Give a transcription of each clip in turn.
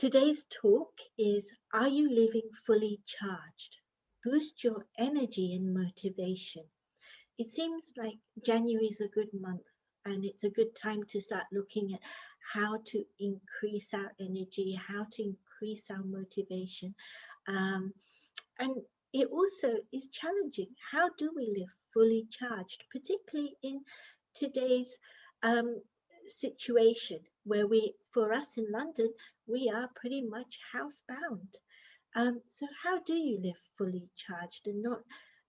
Today's talk is, are you living fully charged? Boost your energy and motivation. It seems like January is a good month and it's a good time to start looking at how to increase our energy, how to increase our motivation. Um, and it also is challenging. How do we live fully charged, particularly in today's um, situation where for us in London, we are pretty much housebound. So how do you live fully charged and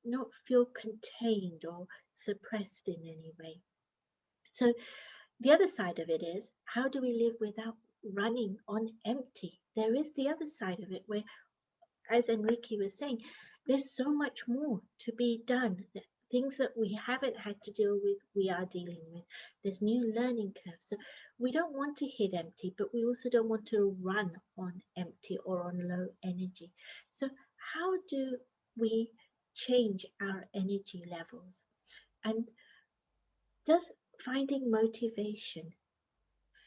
not feel contained or suppressed in any way? So the other side of it is, how do we live without running on empty? There is the other side of it where, as Enrique was saying, there's so much more to be done. Things that we haven't had to deal with, we are dealing with. There's new learning curves. So we don't want to hit empty, but we also don't want to run on empty or on low energy. So how do we change our energy levels? And does finding motivation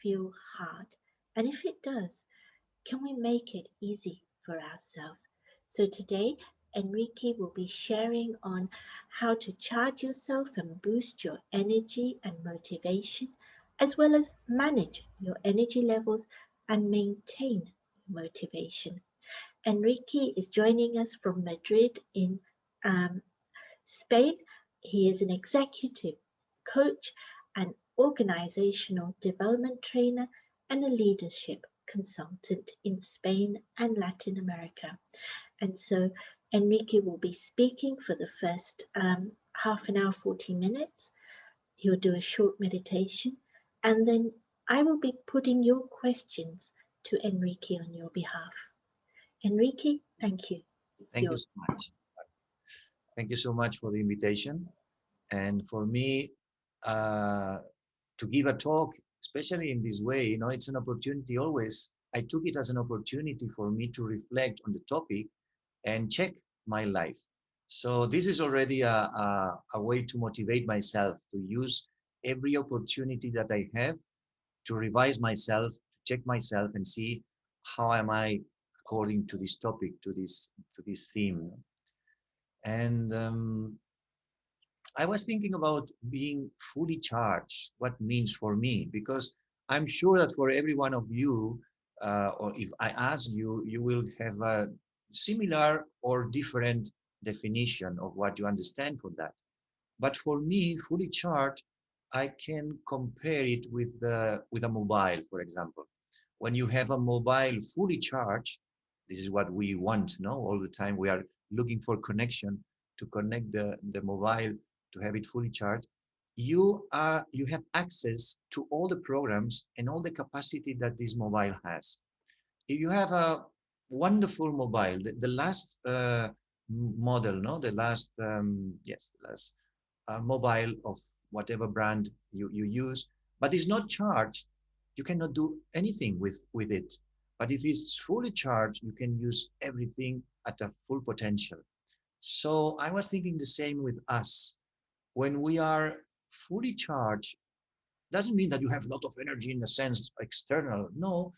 feel hard? And if it does, can we make it easy for ourselves? So today, Enrique will be sharing on how to charge yourself and boost your energy and motivation, as well as manage your energy levels and maintain motivation. Enrique is joining us from Madrid in um, Spain. He is an executive coach, an organizational development trainer, and a leadership consultant in Spain and Latin America. And so Enrique will be speaking for the first half an hour, 40 minutes. He'll do a short meditation, and then I will be putting your questions to Enrique on your behalf. Enrique, thank you. It's Thank you yours. so much. Thank you so much for the invitation. And for me, uh, to give a talk, especially in this way, it's an opportunity always. I took it as an opportunity for me to reflect on the topic and check my life. So this is already a way to motivate myself to use every opportunity that I have to revise myself, to check myself and see how am I according to this topic, to this theme. And I was thinking about being fully charged, what means for me, because I'm sure that for every one of you, or if I ask you, you will have a similar or different definition of what you understand for that. But for me, fully charged, I can compare it with a mobile, for example. When you have a mobile fully charged, this is what we want, no? All the time we are looking for connection to connect the mobile to have it fully charged. You have access to all the programs and all the capacity that this mobile has. If you have a wonderful mobile, the last model, no, the last yes, the last mobile of whatever brand you use, but it's not charged, you cannot do anything with it. But if it's fully charged, you can use everything at a full potential. So I was thinking the same with us. When we are fully charged, doesn't mean that you have a lot of energy in the sense external. No,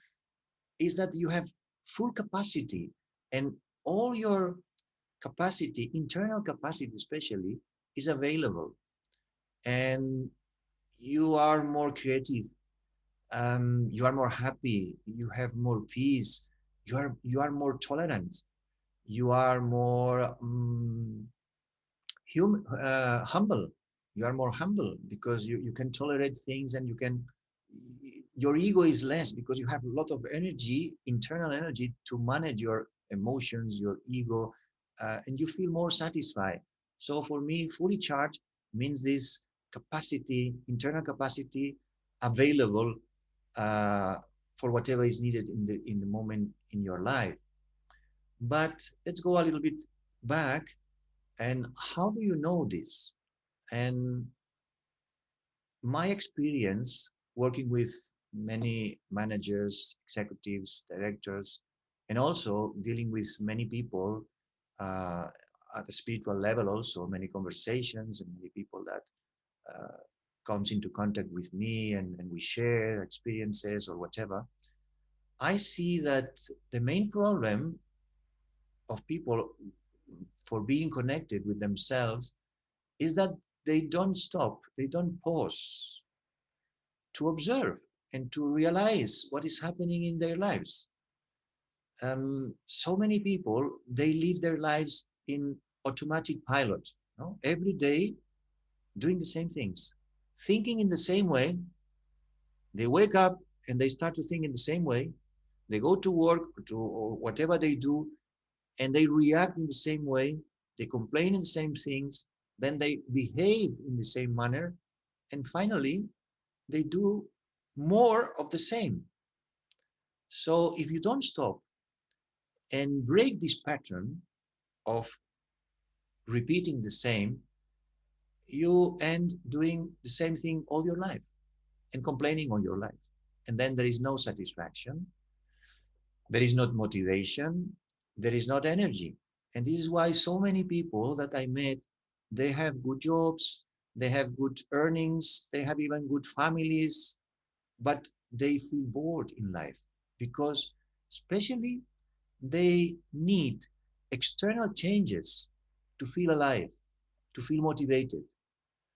is that you have full capacity and all your capacity, internal capacity especially, is available. And you are more creative, you are more happy, you have more peace, you are more tolerant, you are more humble. You are more humble because you can tolerate things and your ego is less because you have a lot of energy, internal energy to manage your emotions, your ego, and you feel more satisfied. So for me, fully charged means this capacity, internal capacity available uh, for whatever is needed in the moment in your life. But let's go a little bit back. And how do you know this? And my experience working with many managers, executives, directors, and also dealing with many people uh, at the spiritual level, also many conversations and many people that uh, comes into contact with me and we share experiences or whatever. I see that the main problem of people for being connected with themselves is that they don't stop, they don't pause to observe and to realize what is happening in their lives. So many people, they live their lives in automatic pilot, no? Every day doing the same things, thinking in the same way. They wake up and they start to think in the same way. They go to work or whatever they do, and they react in the same way. They complain in the same things. Then they behave in the same manner. And finally, they do more of the same. So if you don't stop and break this pattern of repeating the same, you end doing the same thing all your life and complaining all your life. And then there is no satisfaction, there is not motivation, there is not energy. And this is why so many people that I met, they have good jobs, they have good earnings, they have even good families, but they feel bored in life because especially they need external changes to feel alive, to feel motivated,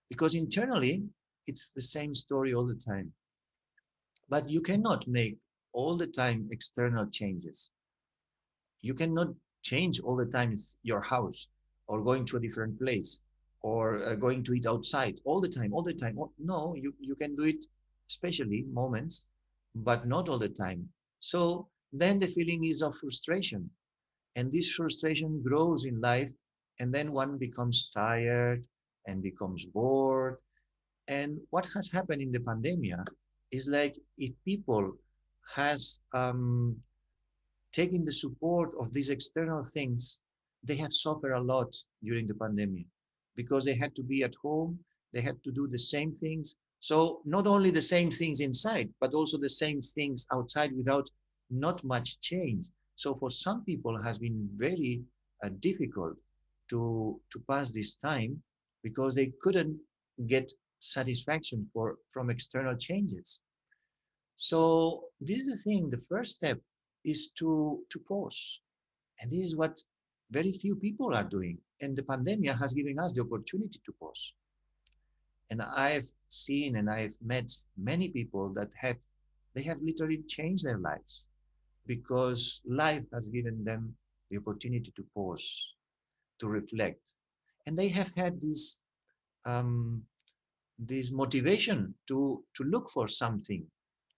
because internally it's the same story all the time. But you cannot make all the time external changes. You cannot change all the time your house or going to a different place or going to eat outside all the time, all the time. No, you can do it, especially moments, but not all the time. So then the feeling is of frustration, and this frustration grows in life, and then one becomes tired and becomes bored. And what has happened in the pandemic is like if people has taking the support of these external things, they have suffered a lot during the pandemic because they had to be at home, they had to do the same things. So not only the same things inside, but also the same things outside without not much change. So for some people, it has been very difficult to pass this time because they couldn't get satisfaction from external changes. So this is the thing. The first step is to pause, and this is what very few people are doing. And the pandemic has given us the opportunity to pause. And I've seen and I've met many people that have literally changed their lives because life has given them the opportunity to pause, to reflect, and they have had um, this motivation to look for something,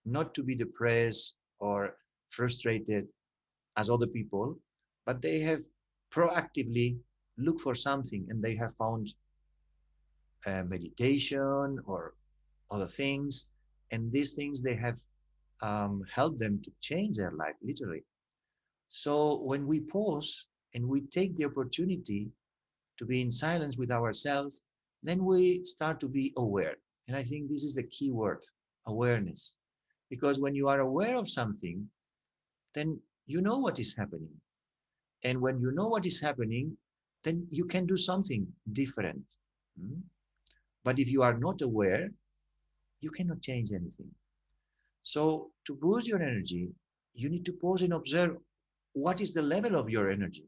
not to be depressed or frustrated as other people, but they have proactively looked for something and they have found meditation or other things. And these things they have helped them to change their life, literally. So when we pause and we take the opportunity to be in silence with ourselves, then we start to be aware. And I think this is the key word, awareness. Because when you are aware of something, then you know what is happening. And when you know what is happening, then you can do something different. Mm? But if you are not aware, you cannot change anything. So to boost your energy, you need to pause and observe what is the level of your energy.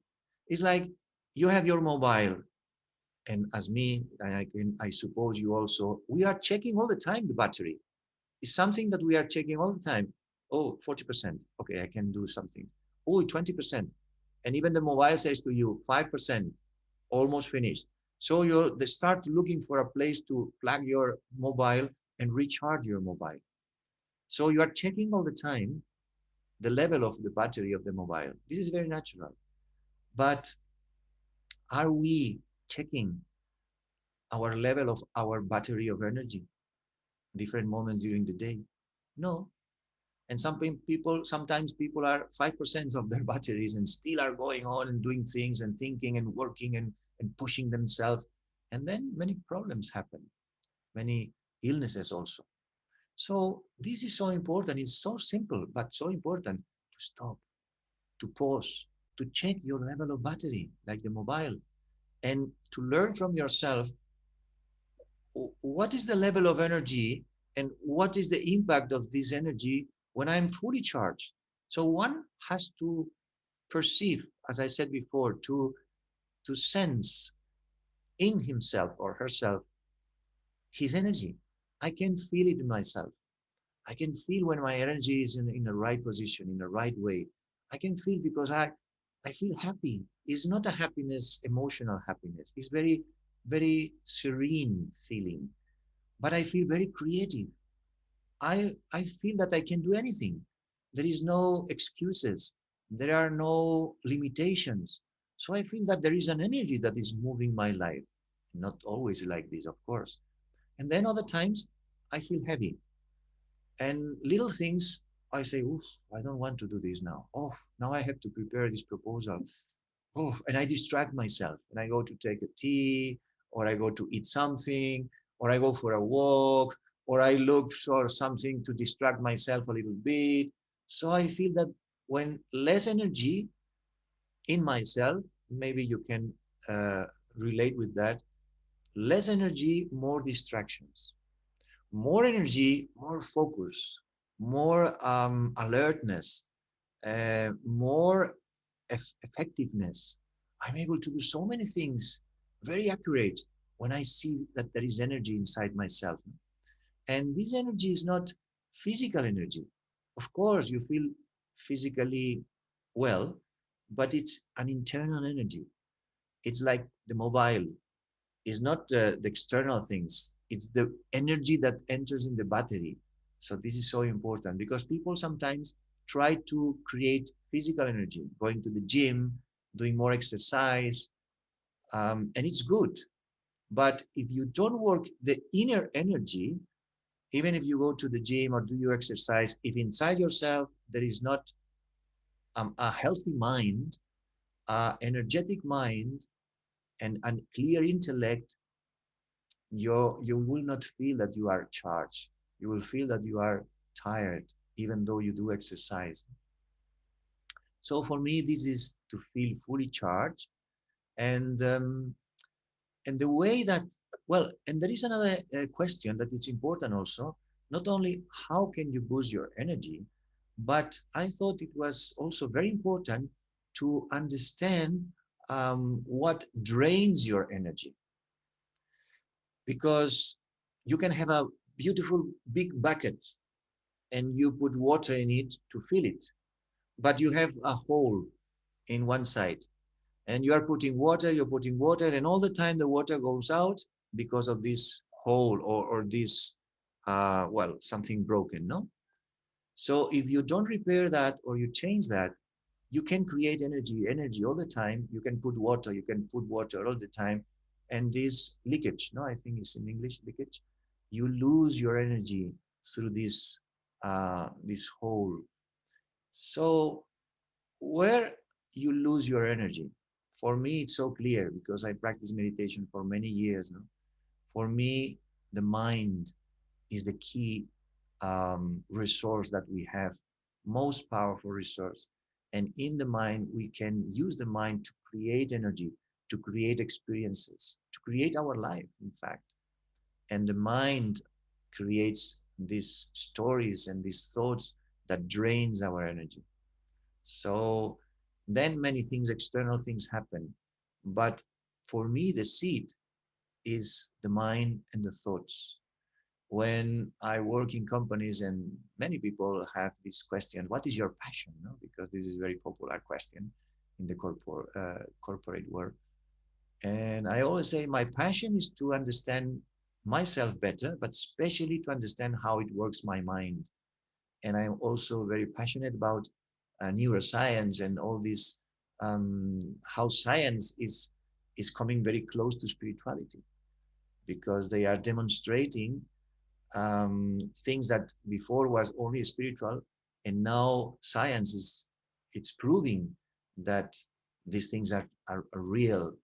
It's like you have your mobile, and as me, I suppose you also, we are checking all the time the battery. It's something that we are checking all the time. Oh, 40%. Okay, I can do something. Oh, 20%. And even the mobile says to you, 5%, almost finished. So they start looking for a place to plug your mobile and recharge your mobile. So you are checking all the time the level of the battery of the mobile. This is very natural. But are we checking our level of our battery of energy different moments during the day? No. And sometimes people are 5% of their batteries and still are going on and doing things and thinking and working and pushing themselves. And then many problems happen, many illnesses also. So this is so important. It's so simple, but so important to stop, to pause, to check your level of battery, like the mobile, and to learn from yourself what is the level of energy and what is the impact of this energy when I'm fully charged. So one has to perceive, as I said before, to sense in himself or herself his energy. I can feel it in myself. I can feel when my energy is in the right position, in the right way. I can feel because I feel happy. It's not a happiness, emotional happiness. It's very, very serene feeling. But I feel very creative. I feel that I can do anything. There is no excuses. There are no limitations. So I feel that there is an energy that is moving my life. Not always like this, of course. And then other times I feel heavy. And little things, I say, oof, I don't want to do this now. Oh, now I have to prepare this proposal. Oh, and I distract myself. And I go to take a tea, or I go to eat something, or I go for a walk, or I look for something to distract myself a little bit. So I feel that when less energy in myself, maybe you can uh, relate with that, less energy, more distractions. More energy, more focus, more alertness, more effectiveness. I'm able to do so many things very accurate when I see that there is energy inside myself. And this energy is not physical energy. Of course, you feel physically well, but it's an internal energy. It's like the mobile is not the external things. It's the energy that enters in the battery. So this is so important because people sometimes try to create physical energy, going to the gym, doing more exercise, and it's good. But if you don't work the inner energy, even if you go to the gym or do your exercise, if inside yourself there is not a healthy mind, energetic mind, and a clear intellect, you will not feel that you are charged. You will feel that you are tired, even though you do exercise. So for me, this is to feel fully charged, and um, and the way that well, and there is another question that is important also. Not only how can you boost your energy, but I thought it was also very important to understand what drains your energy because you can have a beautiful big bucket and you put water in it to fill it, but you have a hole in one side and you're putting water, and all the time the water goes out because of this hole or this, well, something broken, no? So if you don't repair that or you change that, you can create energy all the time. You can put water all the time. And this leakage, no, I think it's in English, leakage. You lose your energy through this hole. So where you lose your energy? For me, it's so clear because I practice meditation for many years now. For me, the mind is the key resource that we have, most powerful resource. And in the mind, we can use the mind to create energy, to create experiences, to create our life, in fact. And the mind creates these stories and these thoughts that drains our energy. So then many things, external things happen. But for me, the seed is the mind and the thoughts. When I work in companies and many people have this question, what is your passion? No? Because this is a very popular question in the corporate world. And I always say my passion is to understand myself better, but especially to understand how it works my mind. And I'm also very passionate about neuroscience and all this, how science is coming very close to spirituality because they are demonstrating things that before was only spiritual, and now science is it's proving that these things are real,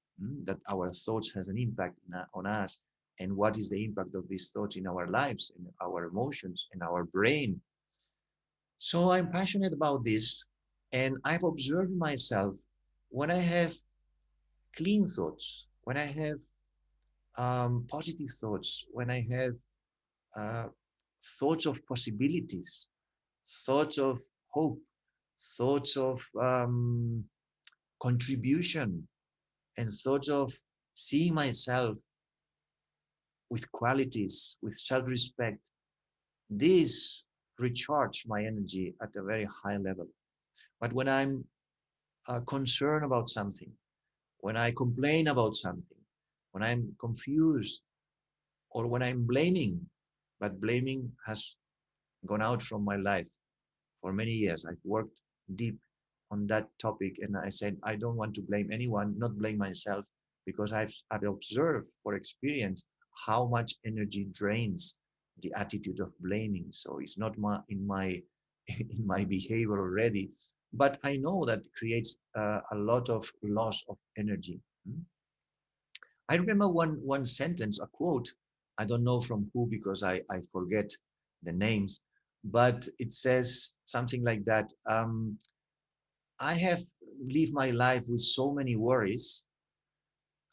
that our thoughts has an impact on us, and what is the impact of these thoughts in our lives, in our emotions, in our brain. So I'm passionate about this, and I've observed myself when I have clean thoughts, when I have positive thoughts, when I have uh, thoughts of possibilities, thoughts of hope, thoughts of contribution, and thoughts of seeing myself with qualities, with self-respect. This recharge my energy at a very high level. But when I'm concerned about something, when I complain about something, when I'm confused, or when I'm blaming, but blaming has gone out from my life for many years. I've worked deep on that topic, and I said, I don't want to blame anyone, not blame myself, because I've observed for experience how much energy drains the attitude of blaming. So it's not in my in my behavior already, but I know that creates a lot of loss of energy. Hmm? I remember one sentence, a quote. I don't know from who because I forget the names, but it says something like that. I have lived my life with so many worries,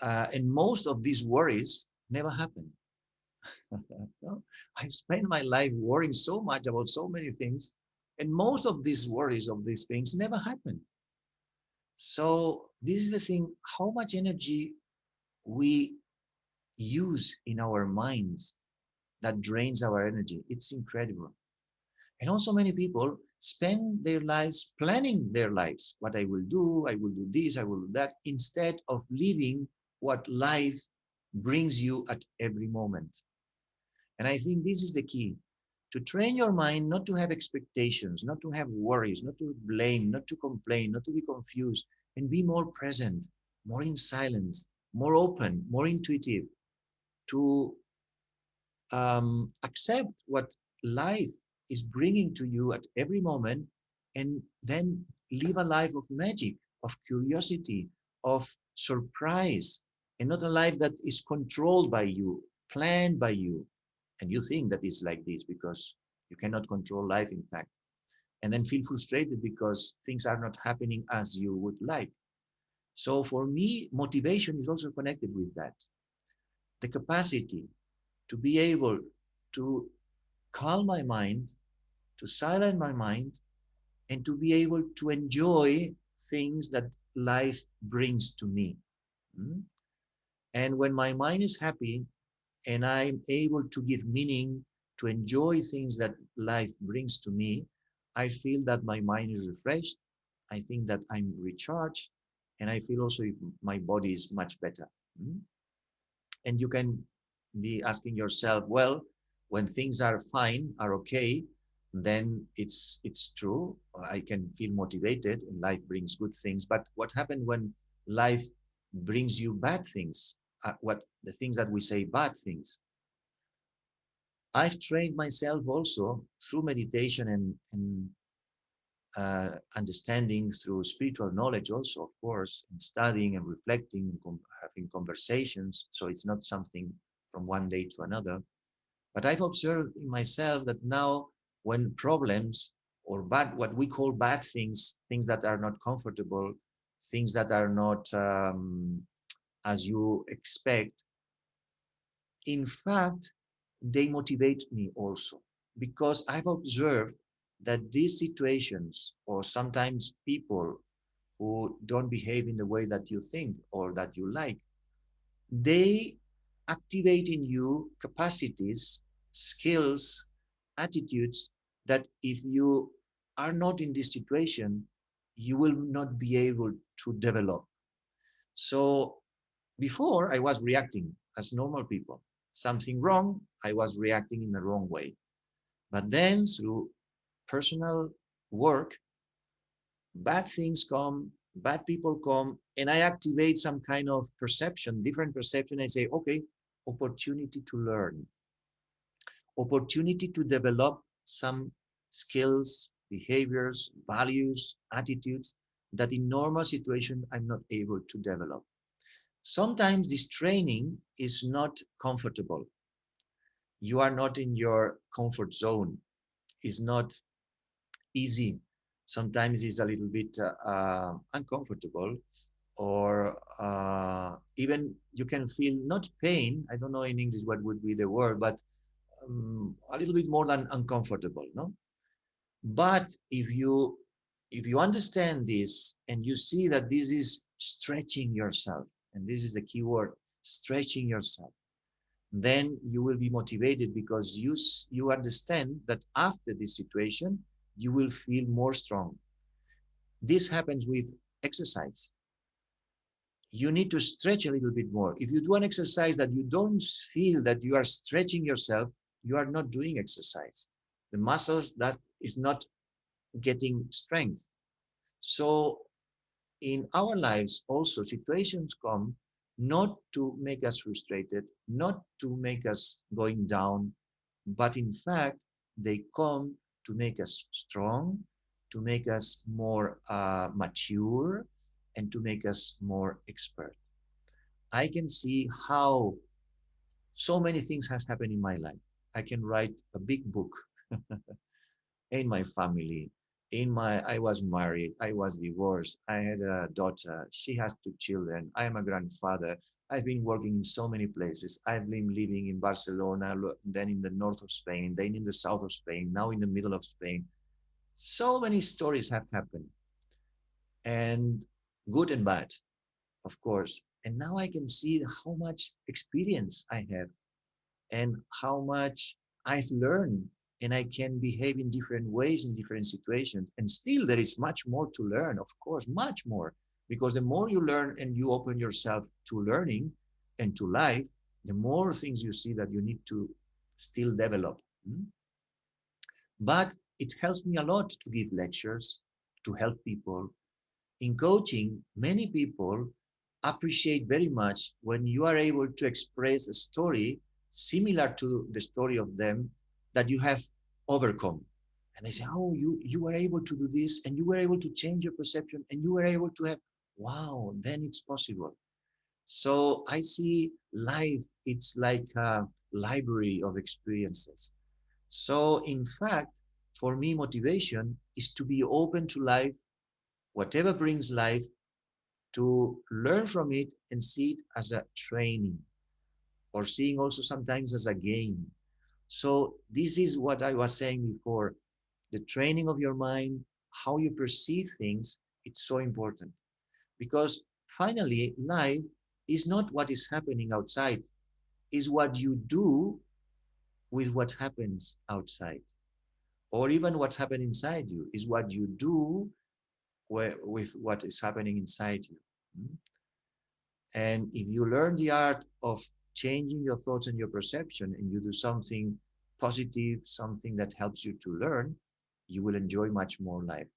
and most of these worries never happen. No? I spend my life worrying so much about so many things, and most of these worries of these things never happen. So this is the thing: how much energy we use in our minds that drains our energy. It's incredible. And also many people spend their lives planning their lives. What I will do this, I will do that, instead of living what life brings you at every moment. And I think this is the key: to train your mind not to have expectations, not to have worries, not to blame, not to complain, not to be confused, and be more present, more in silence, more open, more intuitive, to accept what life is bringing to you at every moment, and then live a life of magic, of curiosity, of surprise, and not a life that is controlled by you, planned by you. And you think that it's like this because you cannot control life, in fact, and then feel frustrated because things are not happening as you would like. So for me, motivation is also connected with that. The capacity to be able to calm my mind, to silence my mind, and to be able to enjoy things that life brings to me. Mm? And when my mind is happy and I'm able to give meaning, to enjoy things that life brings to me, I feel that my mind is refreshed. I think that I'm recharged, and I feel also my body is much better. Mm? And you can be asking yourself, well, when things are fine, are okay, then it's true. I can feel motivated and life brings good things. But what happened when life brings you bad things? What the things that we say bad things? I've trained myself also through meditation and understanding, through spiritual knowledge also, of course, and studying and reflecting and having conversations. So it's not something from one day to another. But I've observed in myself that now when problems or bad, what we call bad things, things that are not comfortable, things that are not as you expect, in fact, they motivate me also, because I've observed that these situations, or sometimes people who don't behave in the way that you think or that you like, they activate in you capacities, skills, attitudes that if you are not in this situation, you will not be able to develop. So before I was reacting as normal people. Something wrong, I was reacting in the wrong way. But then through personal work, bad things come, bad people come, and I activate some kind of perception, different perception. I say, okay, opportunity to learn, opportunity to develop some skills, behaviors, values, attitudes that in normal situation I'm not able to develop. Sometimes this training is not comfortable. You are not in your comfort zone. It's not easy. Sometimes it's a little bit uncomfortable, or even you can feel not pain. I don't know in English what would be the word, but a little bit more than uncomfortable, no? But if you If you understand this and you see that this is stretching yourself, and this is the key word, stretching yourself, then you will be motivated because you understand that after this situation, you will feel more strong. This happens with exercise. You need to stretch a little bit more. If you do an exercise that you don't feel that you are stretching yourself, you are not doing exercise. The muscles that is not getting strength. So in our lives also situations come not to make us frustrated, not to make us going down, but in fact they come to make us strong, to make us more mature, and to make us more expert. I can see how so many things have happened in my life. I can write a big book in my family. I was married, I was divorced, I had a daughter, she has two children, I am a grandfather. I've been working in so many places. I've been living in Barcelona, then in the north of Spain, then in the south of Spain, now in the middle of Spain. So many stories have happened, and good and bad, of course. And now I can see how much experience I have and how much I've learned, and I can behave in different ways in different situations. And still, there is much more to learn, of course, much more. Because the more you learn and you open yourself to learning and to life, the more things you see that you need to still develop. Mm. But it helps me a lot to give lectures, to help people. In coaching, many people appreciate very much when you are able to express a story similar to the story of them that you have overcome. And they say, oh, you were able to do this, and you were able to change your perception, and you were able to have, wow, then it's possible. So I see life, it's like a library of experiences. So in fact, for me, motivation is to be open to life, whatever brings life, to learn from it and see it as a training, or seeing also sometimes as a game. So this is what I was saying before. The training of your mind, how you perceive things, it's so important. Because finally, life is not what is happening outside, is what you do with what happens outside. Or even what's happening inside you is what you do with what is happening inside you. Mm. And if you learn the art of changing your thoughts and your perception, and you do something positive, something that helps you to learn, you will enjoy much more life.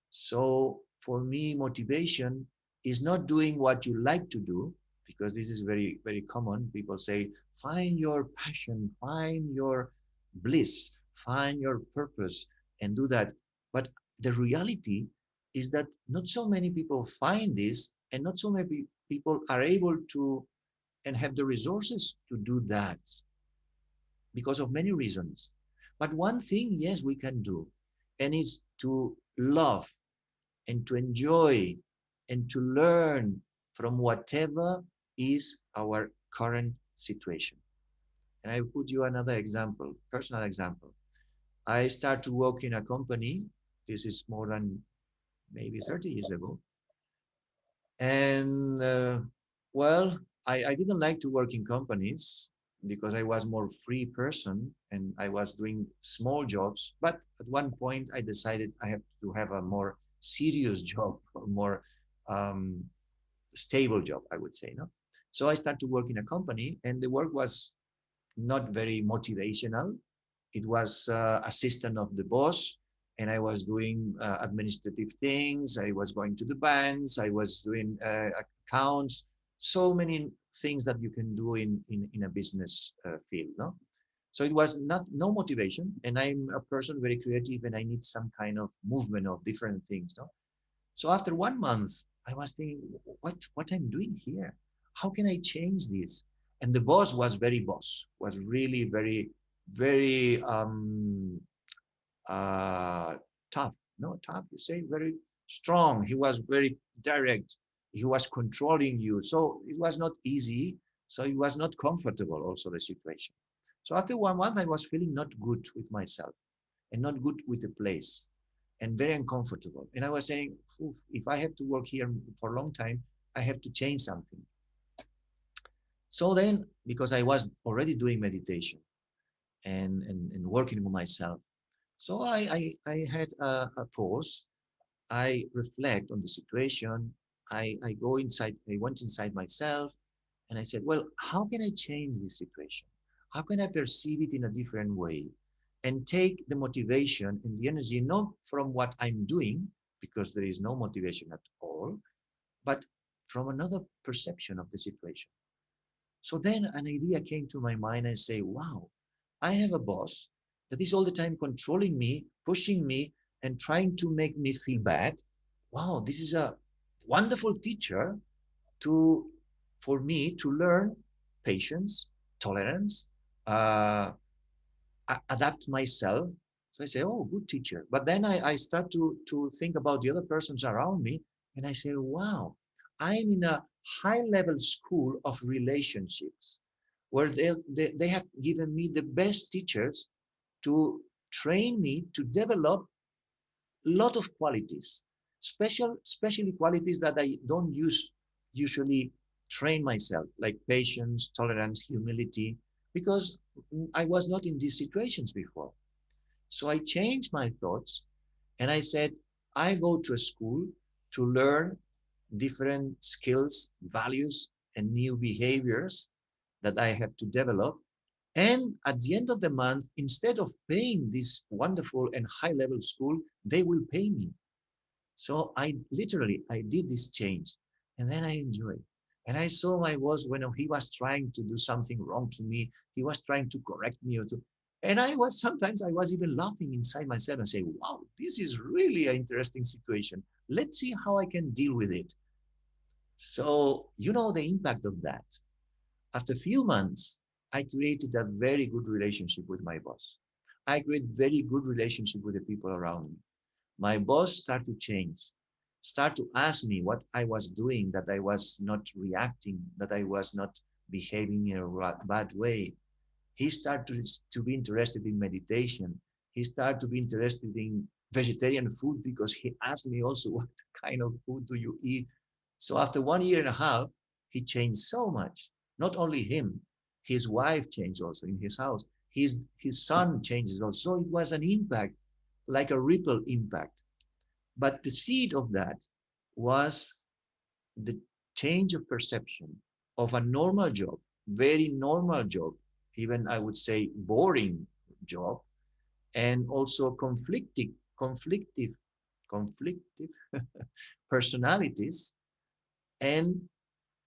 So for me, motivation is not doing what you like to do, because this is very, very common. People say, find your passion, find your bliss, find your purpose, and do that. But the reality is that not so many people find this, and not so many people are able to and have the resources to do that because of many reasons. But one thing, yes, we can do, and it's to love and to enjoy and to learn from whatever is our current situation. And I put you another example, personal example. I start to work in a company. This is more than maybe 30 years ago. And well, I didn't like to work in companies because I was more free person and I was doing small jobs. But at one point, I decided I have to have a more serious job, or more um, stable job, I would say. No, so I started to work in a company, and the work was not very motivational. It was assistant of the boss, and I was doing administrative things. I was going to the banks. I was doing accounts. So many things that you can do in a business field. No, so it was not no motivation, and I'm a person very creative, and I need some kind of movement of different things. No, so after 1 month, I was thinking, what I'm doing here? How can I change this? And the boss was very boss, was really very, very uh, tough. No, tough, you say, very strong. He was very direct. He was controlling you. So it was not easy. So it was not comfortable also the situation. So after 1 month, I was feeling not good with myself and not good with the place. and very uncomfortable. And I was saying, "Oof, if I have to work here for a long time, I have to change something." So then, because I was already doing meditation and working with myself, so I had a pause. I reflect on the situation. I go inside, I went inside myself and I said, well, how can I change this situation? How can I perceive it in a different way? And take the motivation and the energy not from what I'm doing, because there is no motivation at all, but from another perception of the situation. So then an idea came to my mind and say, wow, I have a boss that is all the time controlling me, pushing me, and trying to make me feel bad. Wow, this is a wonderful teacher to for me to learn patience, tolerance, uh, adapt myself. So I say, oh, good teacher. But then I start to think about the other persons around me, and I say, wow, I'm in a high level school of relationships where they have given me the best teachers to train me to develop a lot of qualities, especially qualities that I don't usually train myself, like patience, tolerance, humility, because I was not in these situations before. So I changed my thoughts and I said, I go to a school to learn different skills, values, and new behaviors that I have to develop. And at the end of the month, instead of paying this wonderful and high level school, they will pay me. So I did this change and then I enjoyed. And I saw my boss when he was trying to do something wrong to me, he was trying to correct me and sometimes I was even laughing inside myself and say, wow, this is really an interesting situation. Let's see how I can deal with it. So, you know, the impact of that. After a few months, I created a very good relationship with my boss. I created very good relationship with the people around me. My boss started to change, start to ask me what I was doing, that I was not reacting, that I was not behaving in a bad way. He started to be interested in meditation. He started to be interested in vegetarian food because he asked me also, what kind of food do you eat? So after 1 year and a half, he changed so much. Not only him, his wife changed also in his house. His son changes also. So it was an impact, like a ripple impact. But the seed of that was the change of perception of a normal job, very normal job, even I would say boring job, and also conflictive, conflictive personalities, and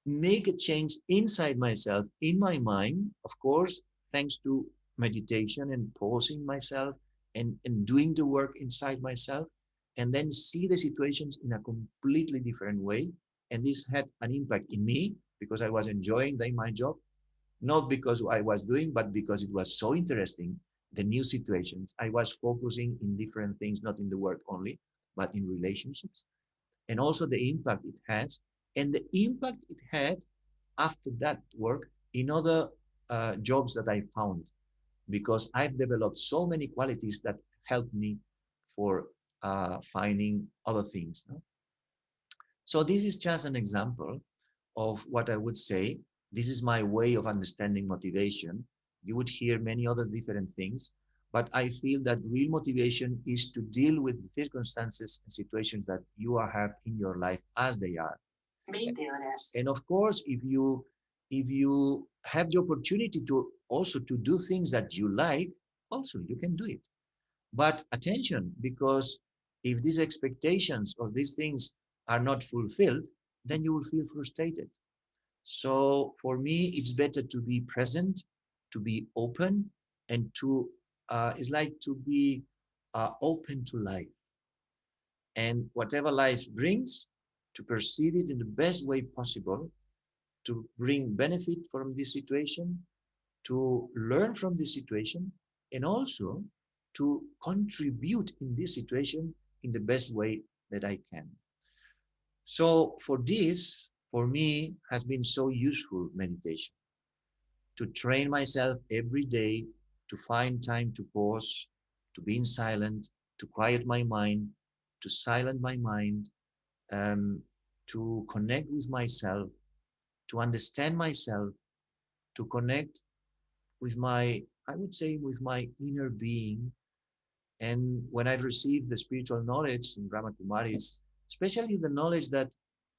make a change inside myself, in my mind, of course, thanks to meditation and pausing myself and doing the work inside myself, and then see the situations in a completely different way. And this had an impact in me because I was enjoying my job, not because I was doing, but because it was so interesting. The new situations, I was focusing in different things, not in the work only, but in relationships, and also the impact it has, and the impact it had after that work in other jobs that I found, because I've developed so many qualities that help me for finding other things. No? So this is just an example of what I would say. This is my way of understanding motivation. You would hear many other different things, but I feel that real motivation is to deal with the circumstances and situations that you have in your life as they are. 20 horas. And of course, if you have the opportunity to also to do things that you like, also you can do it. But attention, because if these expectations or these things are not fulfilled, then you will feel frustrated. So for me, it's better to be present, to be open, and to it's like to be open to life, and whatever life brings, to perceive it in the best way possible, to bring benefit from this situation, to learn from this situation, and also to contribute in this situation in the best way that I can. So for this, for me, has been so useful meditation, to train myself every day, to find time to pause, to be in silent, to quiet my mind, to silence my mind, um, to connect with myself, to understand myself, to connect with my, I would say, with my inner being. And when I received the spiritual knowledge in Brahma Kumaris, especially the knowledge that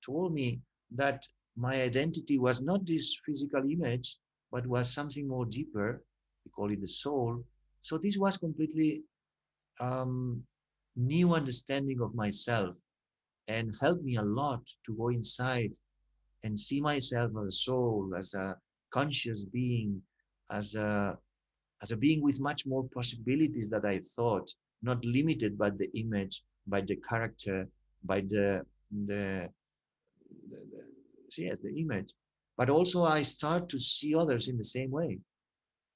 told me that my identity was not this physical image, but was something more deeper, we call it the soul. So this was completely um, new understanding of myself and helped me a lot to go inside and see myself as a soul, as a conscious being, as a as a being with much more possibilities that I thought, not limited by the image, by the character, by the, yes, the image. But also I start to see others in the same way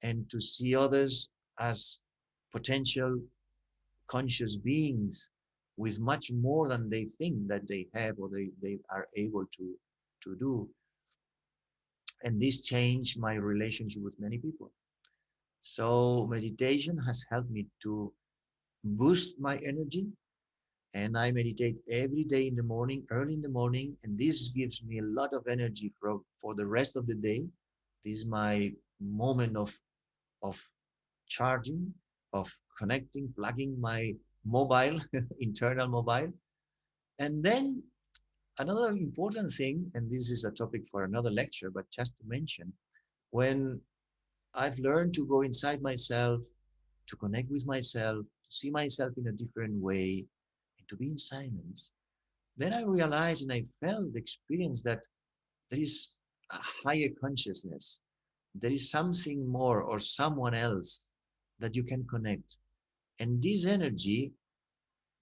and to see others as potential conscious beings with much more than they think that they have or they are able to do. And this changed my relationship with many people. So meditation has helped me to boost my energy, and I meditate every day in the morning, early in the morning, and this gives me a lot of energy for the rest of the day. This is my moment of charging, of connecting, plugging my mobile, internal mobile. And then another important thing, and this is a topic for another lecture, but just to mention, when I've learned to go inside myself, to connect with myself, to see myself in a different way, and to be in silence, then I realized and I felt the experience that there is a higher consciousness. There is something more or someone else that you can connect. And this energy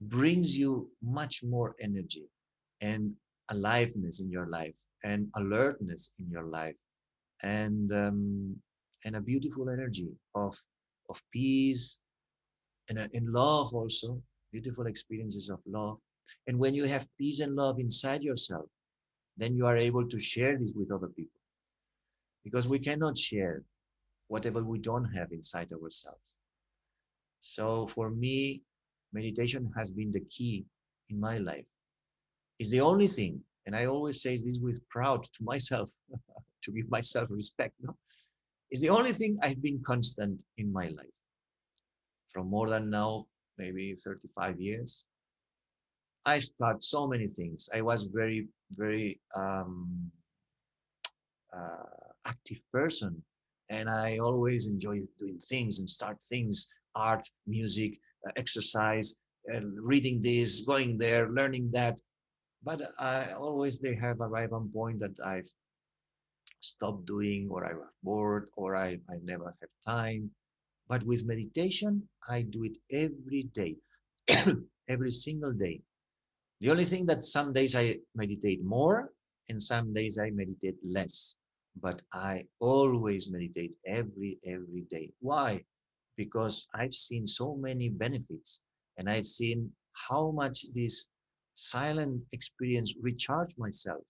brings you much more energy and aliveness in your life and alertness in your life and and a beautiful energy of peace and love also, beautiful experiences of love. And when you have peace and love inside yourself, then you are able to share this with other people because we cannot share whatever we don't have inside ourselves. So for me, meditation has been the key in my life. It's the only thing, and I always say this with proud to myself, to give myself respect, no? It's the only thing I've been constant in my life from more than now, maybe 35 years. I start so many things. I was very active person, and I always enjoy doing things and start things, art, music, exercise, reading this, going there, learning that. But I always they have arrived on point that I've stopped doing, or I was bored, or I never have time. But with meditation, I do it every day, every single day. The only thing that some days I meditate more and some days I meditate less. But I always meditate every day. Why? Because I've seen so many benefits and I've seen how much this silent experience recharge myself,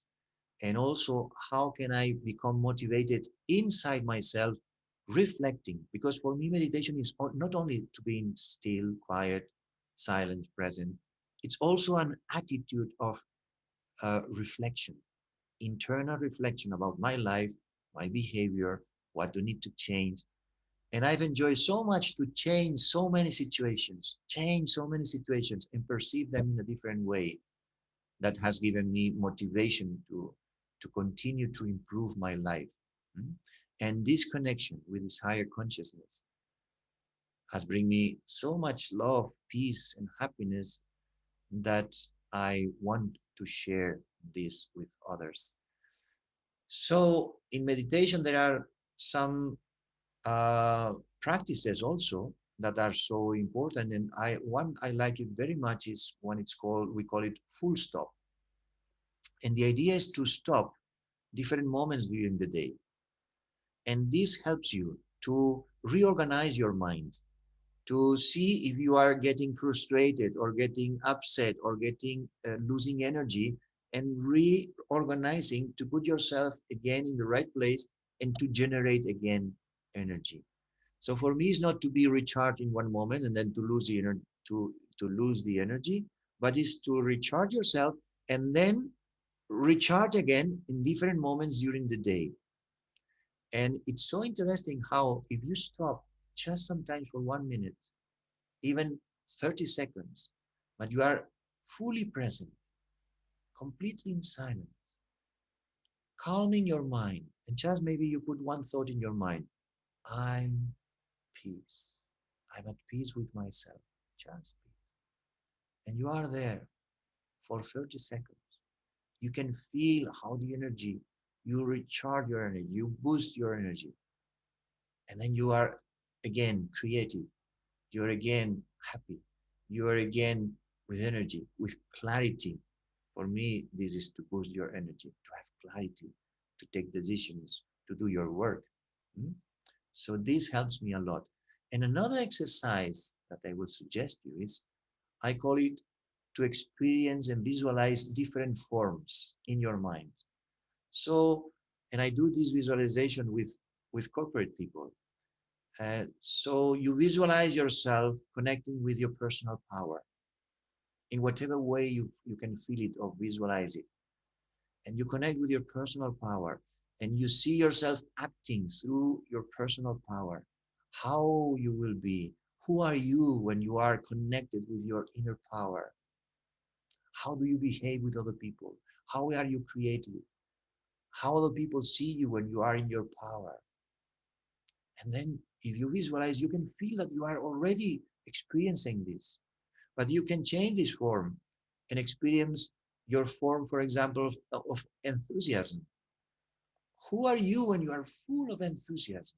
and also how can I become motivated inside myself, reflecting. Because for me meditation is not only to be still, quiet, silent, present. It's also an attitude of reflection, internal reflection about my life, my behavior, what do need to change. And I've enjoyed so much to change so many situations and perceive them in a different way. That has given me motivation to continue to improve my life. Mm. And this connection with this higher consciousness has bring me so much love, peace, and happiness that I want to share this with others. So in meditation, there are some practices also that are so important. And one I like it very much is when we call it full stop. And the idea is to stop different moments during the day. And this helps you to reorganize your mind, to see if you are getting frustrated or getting upset or getting losing energy, and reorganizing to put yourself again in the right place and to generate again energy. So for me, it's not to be recharged in one moment and then to lose the energy, to lose the energy, but is to recharge yourself and then recharge again in different moments during the day. And it's so interesting how if you stop just sometimes for 1 minute, even 30 seconds, but you are fully present, completely in silence, calming your mind, and just maybe you put one thought in your mind, I'm peace. I'm at peace with myself, just peace. And you are there for 30 seconds. You can feel how the energy, you recharge your energy, you boost your energy. And then you are again creative. You're again happy. You are again with energy, with clarity. For me, this is to boost your energy, to have clarity, to take decisions, to do your work. Mm? So this helps me a lot. And another exercise that I would suggest you is, I call it to experience and visualize different forms in your mind. So, and I do this visualization with corporate people. So you visualize yourself connecting with your personal power in whatever way you can feel it or visualize it. And you connect with your personal power and you see yourself acting through your personal power, how you will be, who are you when you are connected with your inner power, how do you behave with other people, how are you creative, how other people see you when you are in your power. And then if you visualize, you can feel that you are already experiencing this, but you can change this form and experience your form, for example, of enthusiasm. Who are you when you are full of enthusiasm?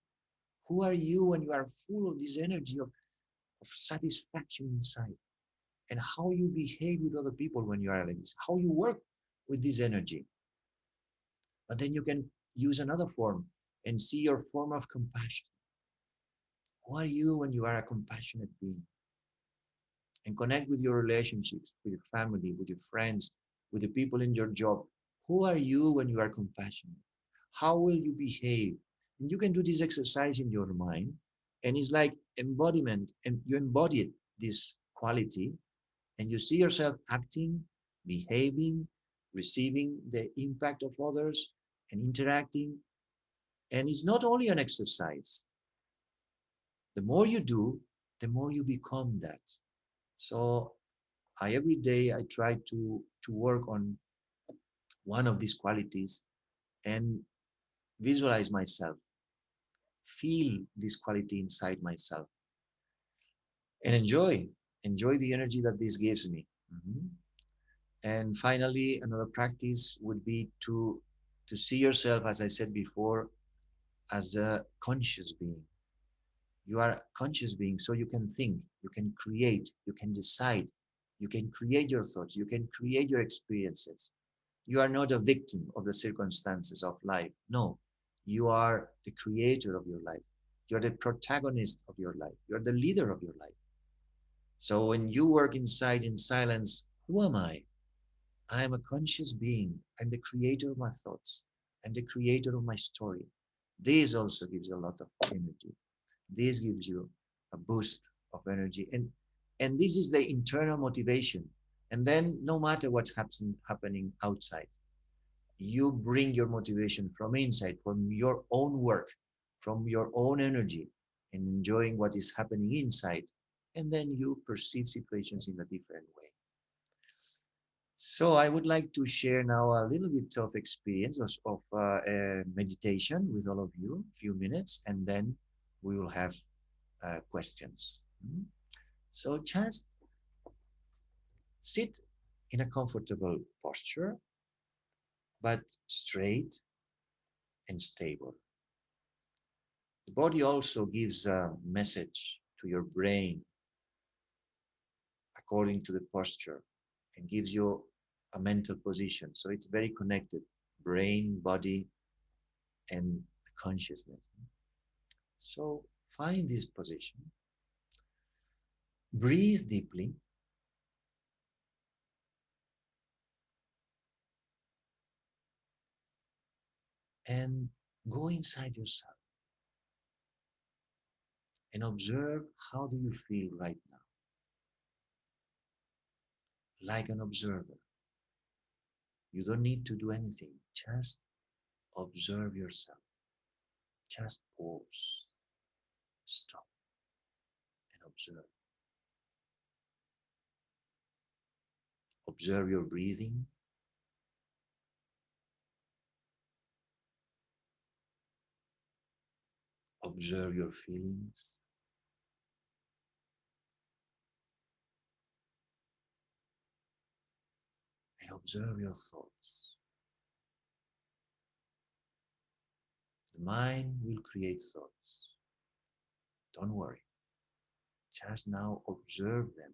Who are you when you are full of this energy of satisfaction inside? And how you behave with other people when you are like this, how you work with this energy. But then you can use another form and see your form of compassion. Who are you when you are a compassionate being? And connect with your relationships, with your family, with your friends, with the people in your job. Who are you when you are compassionate? How will you behave? And you can do this exercise in your mind, and it's like embodiment, and you embody this quality, and you see yourself acting, behaving, receiving the impact of others, and interacting. And it's not only an exercise. The more you do, the more you become that. So every day I try to work on one of these qualities and visualize myself, feel this quality inside myself, and enjoy the energy that this gives me. Mhm. And finally, another practice would be to see yourself, as I said before, as a conscious being. You are a conscious being, so you can think, you can create, you can decide, you can create your thoughts, you can create your experiences. You are not a victim of the circumstances of life. No, you are the creator of your life. You're the protagonist of your life. You're the leader of your life. So when you work inside in silence, who am I? I am a conscious being. I'm the creator of my thoughts. I'm the creator of my story. This also gives you a lot of energy. This gives you a boost of energy. And this is the internal motivation. And then no matter what's happening outside, you bring your motivation from inside, from your own work, from your own energy, and enjoying what is happening inside. And then you perceive situations in a different way. So I would like to share now a little bit of experience of meditation with all of you, a few minutes, and then we will have questions. Mm. So just sit in a comfortable posture, but straight and stable. The body also gives a message to your brain according to the posture and gives you a mental position. So it's very connected, brain, body, and consciousness. So find this position, breathe deeply, and go inside yourself and observe how do you feel right now. like an observer. You don't need to do anything. Just observe yourself. Just pause, stop, and observe. Observe your breathing. Observe your feelings. And observe your thoughts. The mind will create thoughts. Don't worry. Just now observe them.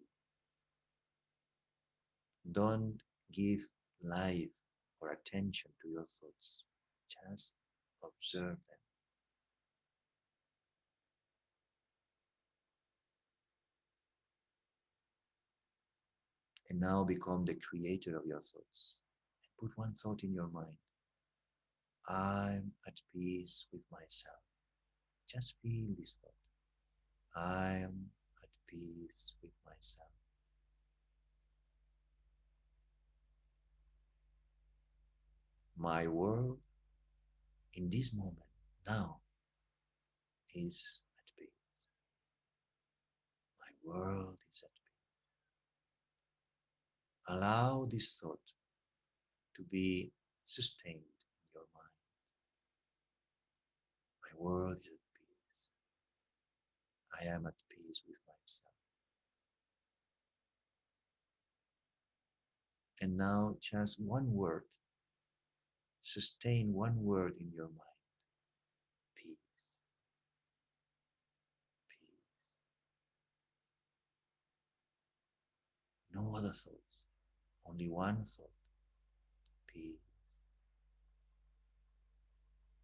Don't give life or attention to your thoughts. Just observe them. And now become the creator of your thoughts. And put one thought in your mind. I'm at peace with myself. Just feel this thought. I am at peace with myself. My world in this moment, now, is at peace. My world is at peace. Allow this thought to be sustained in your mind. My world is at peace. I am at peace with myself. And now just one word, sustain one word in your mind. Peace, peace. No other thoughts, only one thought, peace.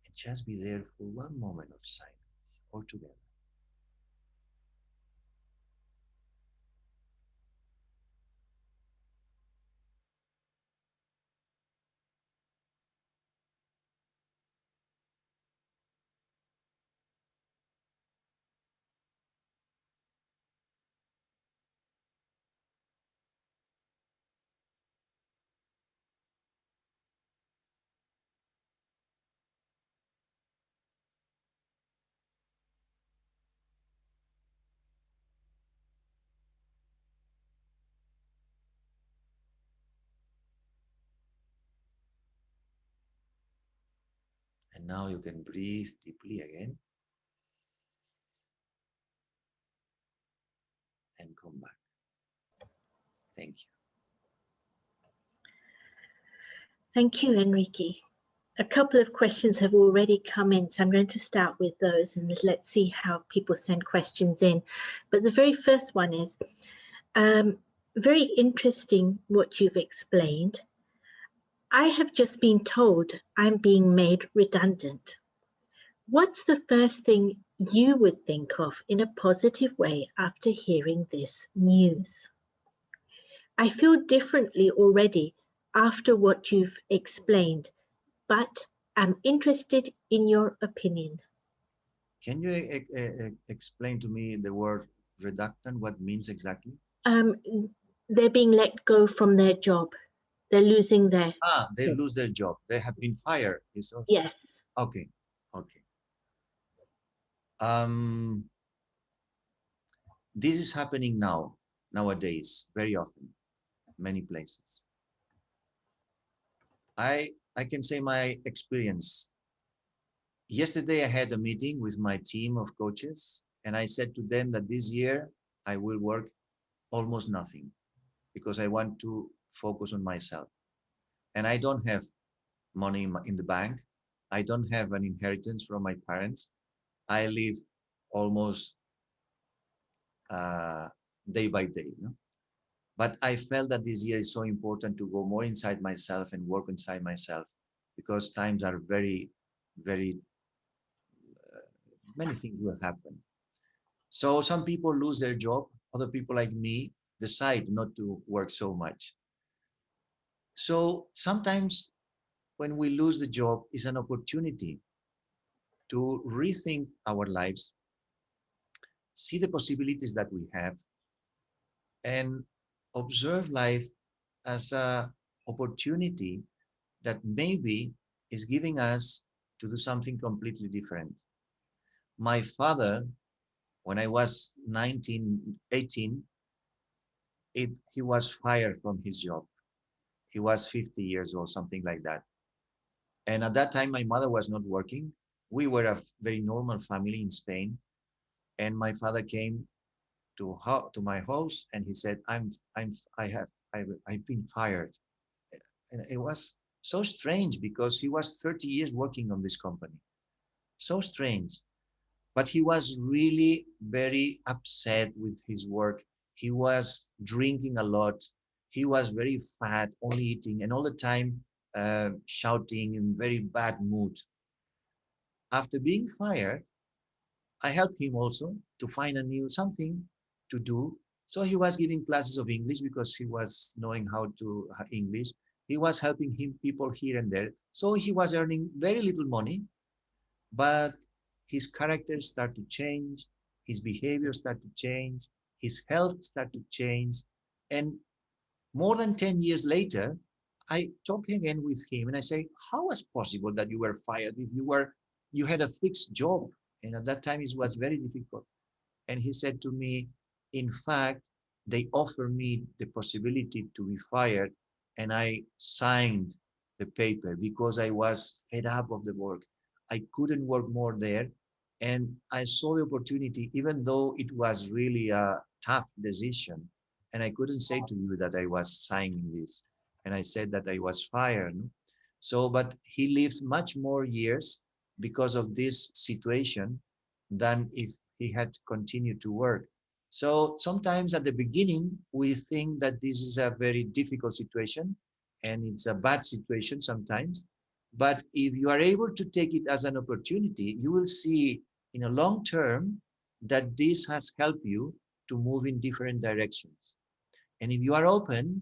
And just be there for one moment of silence altogether. And now you can breathe deeply again and come back. Thank you. Thank you, Enrique. A couple of questions have already come in, so I'm going to start with those and let's see how people send questions in. But the very first one is very interesting what you've explained. I have just been told I'm being made redundant. What's the first thing you would think of in a positive way after hearing this news? I feel differently already after what you've explained, but I'm interested in your opinion. Can you explain to me the word reductant, what means exactly? Um, they're being let go from their job. They're losing their They job. lose their job. They have been fired. Is also Yes. okay. Okay. Um, this is happening nowadays, very often, many places. I can say my experience. Yesterday, I had a meeting with my team of coaches, and I said to them that this year I will work almost nothing because I want to focus on myself. And I don't have money in the bank. I don't have an inheritance from my parents. I live almost uh, day by day. No? But I felt that this year is so important to go more inside myself and work inside myself because times are very, very, many things will happen. So some people lose their job. Other people like me decide not to work so much. So sometimes when we lose the job is an opportunity to rethink our lives, see the possibilities that we have, and observe life as a opportunity that maybe is giving us to do something completely different. My father, when I was 19, 18, he was fired from his job. He was 50 years old, something like that. And at that time, my mother was not working. We were a very normal family in Spain. And my father came to my house and he said, I've been fired. And it was so strange because he was 30 years working on this company. So strange. But he was really very upset with his work. He was drinking a lot. He was very fat, only eating, and all the time shouting in very bad mood. After being fired, I helped him also to find a new something to do. So he was giving classes of English because he was knowing how to English. He was helping him people here and there. So he was earning very little money, but his character started to change, his behavior started to change, his health started to change. And more than 10 years later, I talk again with him and I say, how was possible that you were fired if you had a fixed job? And at that time it was very difficult. And he said to me, in fact, they offered me the possibility to be fired, and I signed the paper because I was fed up of the work. I couldn't work more there. And I saw the opportunity, even though it was really a tough decision. And I couldn't say to you that I was signing this. And I said that I was fired. No? So, but he lived much more years because of this situation than if he had continued to work. So sometimes at the beginning, we think that this is a very difficult situation and it's a bad situation sometimes. But if you are able to take it as an opportunity, you will see in a long term that this has helped you to move in different directions. And if you are open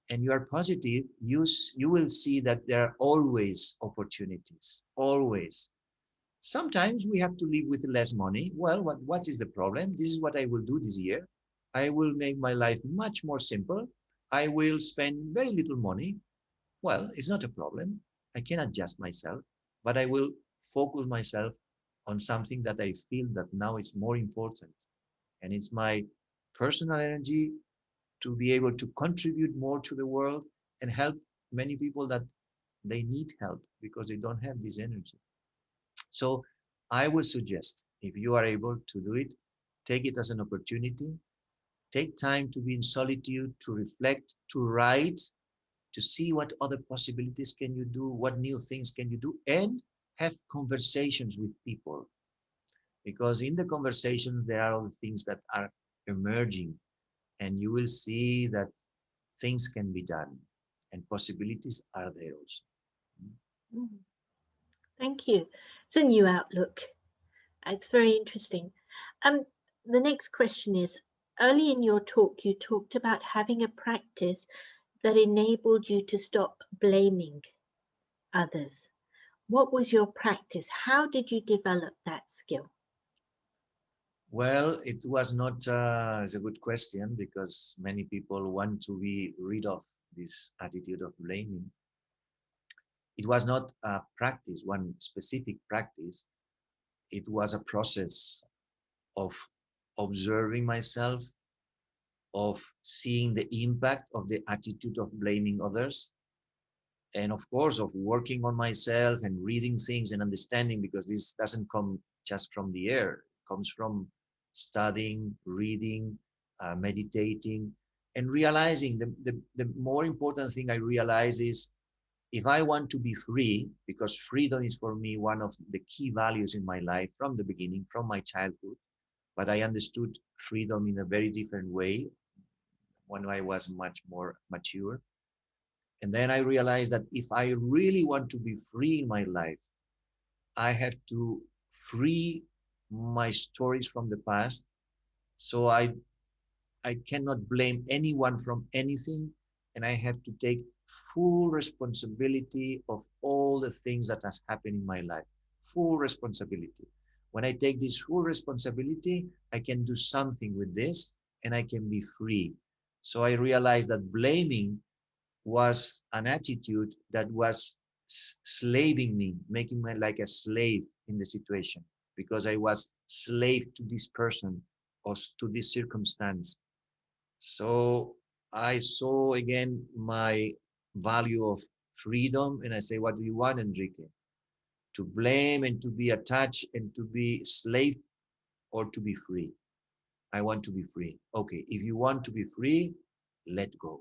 and you are positive, you will see that there are always opportunities, always. Sometimes we have to live with less money. Well, what is the problem? This is what I will do this year. I will make my life much more simple. I will spend very little money. Well, it's not a problem. I can adjust myself, but I will focus myself on something that I feel that now is more important. And it's my personal energy to be able to contribute more to the world and help many people that they need help because they don't have this energy. So I would suggest if you are able to do it, take it as an opportunity. Take time to be in solitude, to reflect, to write, to see what other possibilities can you do, what new things can you do, and have conversations with people. Because in the conversations, there are other things that are emerging, and you will see that things can be done and possibilities are there also. Mm, thank you. It's a new outlook. It's very interesting. Um, the next question is, early in your talk, you talked about having a practice that enabled you to stop blaming others. What was your practice? How did you develop that skill? Well, it was not, it's a good question because many people want to be rid of this attitude of blaming. It was not a practice, one specific practice. It was a process of observing myself, of seeing the impact of the attitude of blaming others, and of course, of working on myself and reading things and understanding because this doesn't come just from the air. It comes from studying, reading, meditating, and realizing the more important thing I realize is if I want to be free, because freedom is for me one of the key values in my life from the beginning, from my childhood, but I understood freedom in a very different way when I was much more mature. And then I realized that if I really want to be free in my life, I have to free my stories from the past. So I cannot blame anyone from anything. And I have to take full responsibility of all the things that has happened in my life. Full responsibility. When I take this full responsibility, I can do something with this and I can be free. So I realized that blaming was an attitude that was slaving me, making me like a slave in the situation, because I was slave to this person or to this circumstance. So I saw again my value of freedom, and I say, what do you want, Enrique? To blame and to be attached and to be slave, or to be free? I want to be free. Okay, if you want to be free, let go.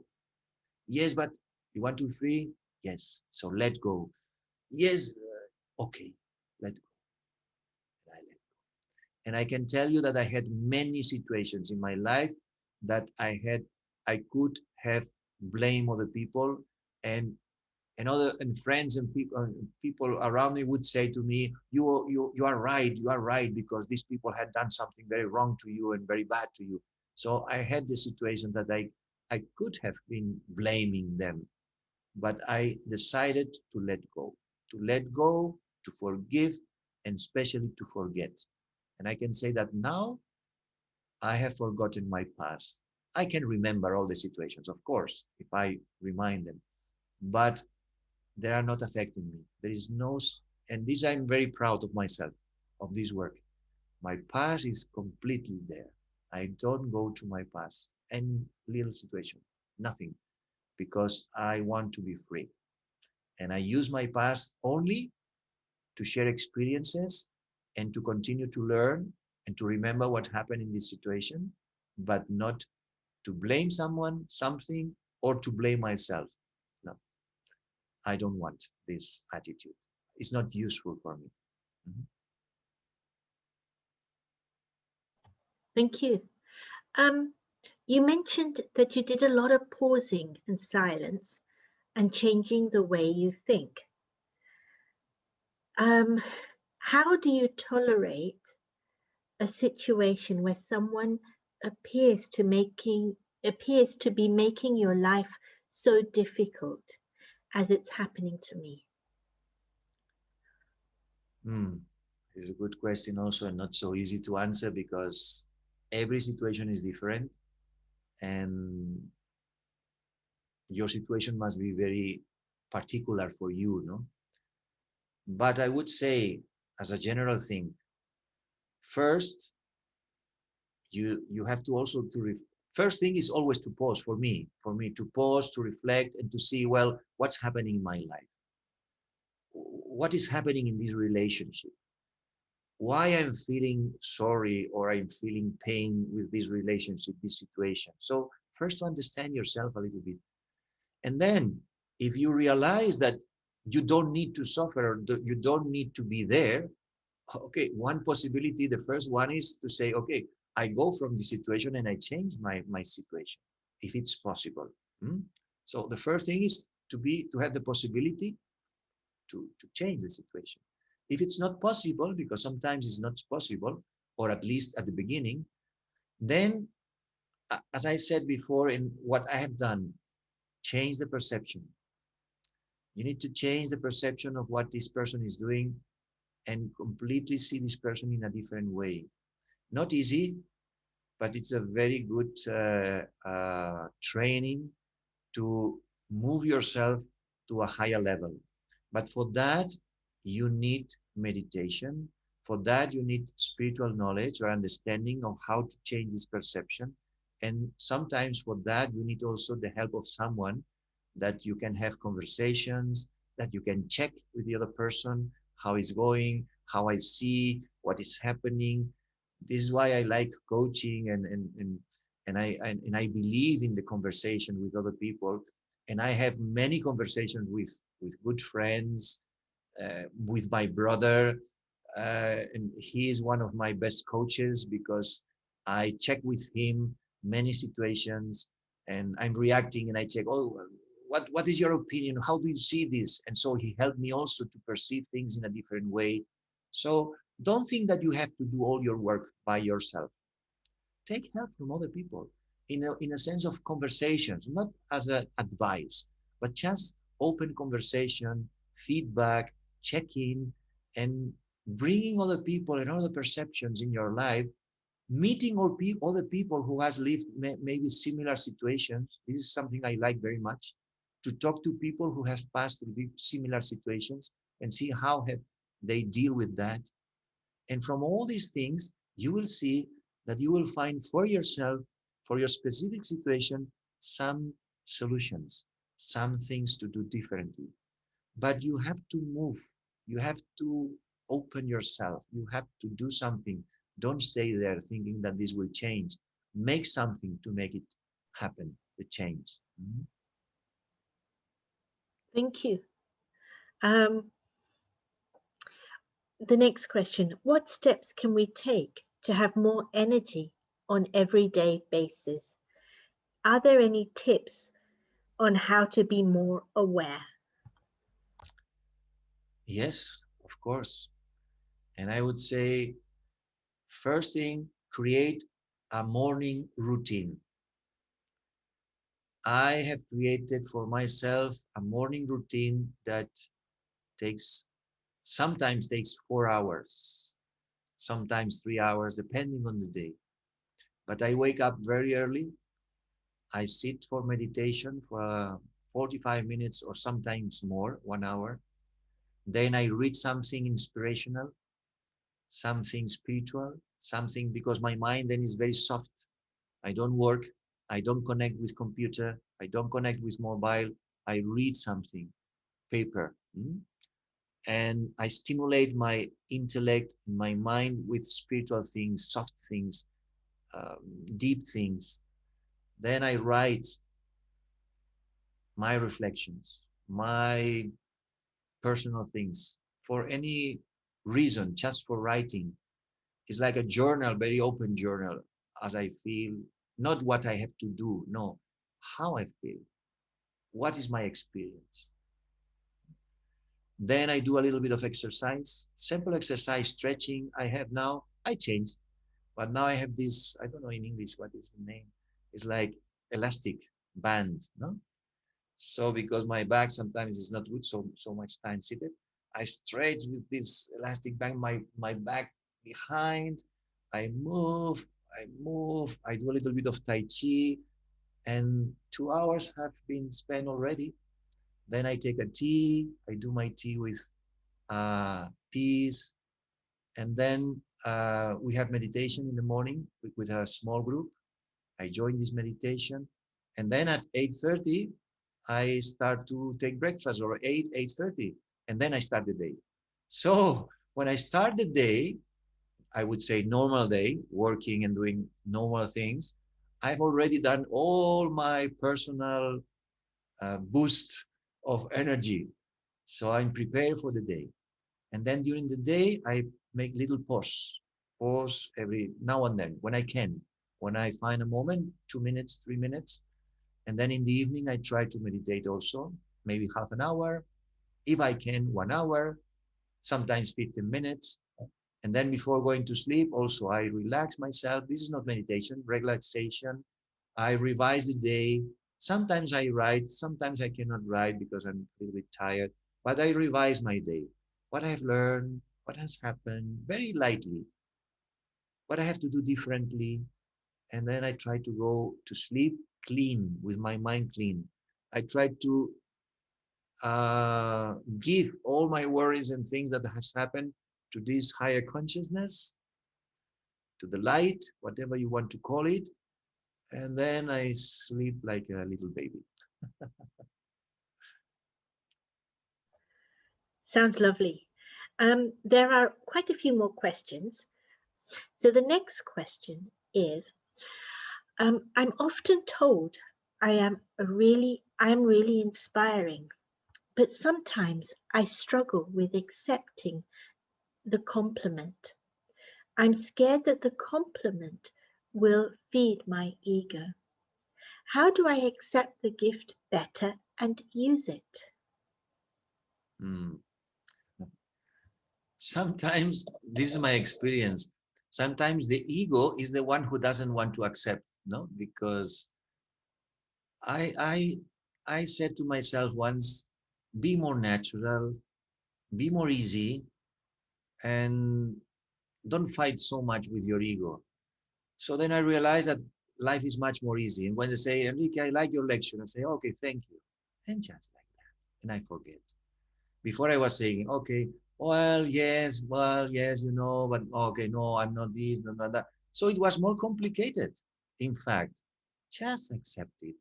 Yes, but you want to be free? Yes, so let go. Yes, okay, let go. And I let go. And I can tell you that I had many situations in my life that I could have blame other people, and and friends and people around me would say to me, you are right, you are right, because these people had done something very wrong to you and very bad to you. So I had the situation that I could have been blaming them, but I decided to let go, to forgive, and especially to forget. And I can say that now I have forgotten my past. I can remember all the situations, of course, if I remind them, but they are not affecting me. There is no, and this I'm very proud of myself, of this work. My past is completely there. I don't go to my past, any little situation, nothing, because I want to be free. And I use my past only to share experiences and to continue to learn and to remember what happened in this situation, but not to blame someone, something, or to blame myself. No, I don't want this attitude. It's not useful for me. Mhm. Thank you. Um, you mentioned that you did a lot of pausing and silence and changing the way you think. Um, how do you tolerate a situation where someone appears to making appears to be making your life so difficult as it's happening to me? Hmm. It's a good question also, and not so easy to answer, because every situation is different, and your situation must be very particular for you, no? But I would say, as a general thing, first you have to also first thing is always to pause, for me to pause, to reflect, and to see, well, what's happening in my life, what is happening in this relationship, why I'm feeling sorry or I'm feeling pain with this relationship, this situation. So first, to understand yourself a little bit, and then if you realize that you don't need to suffer, or you don't need to be there, okay, one possibility, the first one is to say, okay, I go from this situation and I change my situation, if it's possible. Hmm? So the first thing is to have the possibility to change the situation. If it's not possible, because sometimes it's not possible, or at least at the beginning, then, as I said before, in what I have done, change the perception. You need to change the perception of what this person is doing and completely see this person in a different way. Not easy, but it's a very good training to move yourself to a higher level. But for that, you need meditation. For that, you need spiritual knowledge or understanding of how to change this perception. And sometimes for that, you need also the help of someone that you can have conversations, that you can check with the other person, how it's going, how I see, what is happening. This is why I like coaching, and I believe in the conversation with other people. And I have many conversations with good friends, with my brother, and he is one of my best coaches, because I check with him many situations, and I'm reacting, and I check, oh, what is your opinion? How do you see this? And so he helped me also to perceive things in a different way. So don't think that you have to do all your work by yourself. Take help from other people in a sense of conversations, not as an advice, but just open conversation, feedback, check-in, and bringing other people and other perceptions in your life, meeting other people who has lived maybe similar situations. This is something I like very much, to talk to people who have passed through similar situations and see how have they deal with that. And from all these things, you will see that you will find for yourself, for your specific situation, some solutions, some things to do differently. But you have to move. You have to open yourself. You have to do something. Don't stay there thinking that this will change. Make something to make it happen, the change. Mhm. Thank you. Um, the next question: what steps can we take to have more energy on everyday basis? Are there any tips on how to be more aware? Yes, of course. And I would say, first thing, create a morning routine. I have created for myself a morning routine that takes sometimes takes 4 hours, sometimes 3 hours, depending on the day. But I wake up very early. I sit for meditation for 45 minutes or sometimes more, 1 hour. Then I read something inspirational, something spiritual, something because my mind then is very soft. I don't work. I don't connect with computer. I don't connect with mobile. I read something, paper. And I stimulate my intellect, my mind with spiritual things, soft things, deep things. Then I write my reflections, my personal things for any reason, just for writing. It's like a journal, very open journal, as I feel, not what I have to do, no, how I feel, what is my experience. Then I do a little bit of exercise, simple exercise, stretching. I have now, I changed, but now I have this, I don't know in English, what is the name? It's like elastic band, no? So because my back sometimes is not good, so much time seated, I stretch with this elastic band my back behind. I move, I move. I do a little bit of Tai Chi, and 2 hours have been spent already. Then I take a tea. I do my tea with peas, and then we have meditation in the morning with a small group. I join this meditation, and then at 8:30, I start to take breakfast, or 8:30, and then I start the day. So when I start the day, I would say normal day, working and doing normal things, I've already done all my personal boost of energy. So I'm prepared for the day. And then during the day, I make little pause every now and then when I can. When I find a moment, 2 minutes, 3 minutes. And then in the evening, I try to meditate also, maybe half an hour. If I can, 1 hour, sometimes 15 minutes. And then before going to sleep, also I relax myself. This is not meditation, relaxation. I revise the day. Sometimes I write, sometimes I cannot write because I'm a little bit tired, but I revise my day. What I have learned, what has happened, very lightly, what I have to do differently. And then I try to go to sleep clean, with my mind clean. I try to give all my worries and things that has happened to this higher consciousness, to the light, whatever you want to call it, and then I sleep like a little baby. Sounds lovely. There are quite a few more questions. So the next question is, I'm often told I am really inspiring, but sometimes I struggle with accepting the compliment. I'm scared that the compliment will feed my ego. How do I accept the gift better and use it? Hmm. Sometimes, this is my experience, sometimes the ego is the one who doesn't want to accept, no? Because I, I, I said to myself once, be more natural, be more easy, and don't fight so much with your ego. So then I realized that life is much more easy. And when they say, Enrique, I like your lecture, I say, okay, thank you. and just like that. And I forget. Before I was saying, okay, well, yes, but okay, no, I'm not this, no, not that. So it was more complicated. In fact, just accept it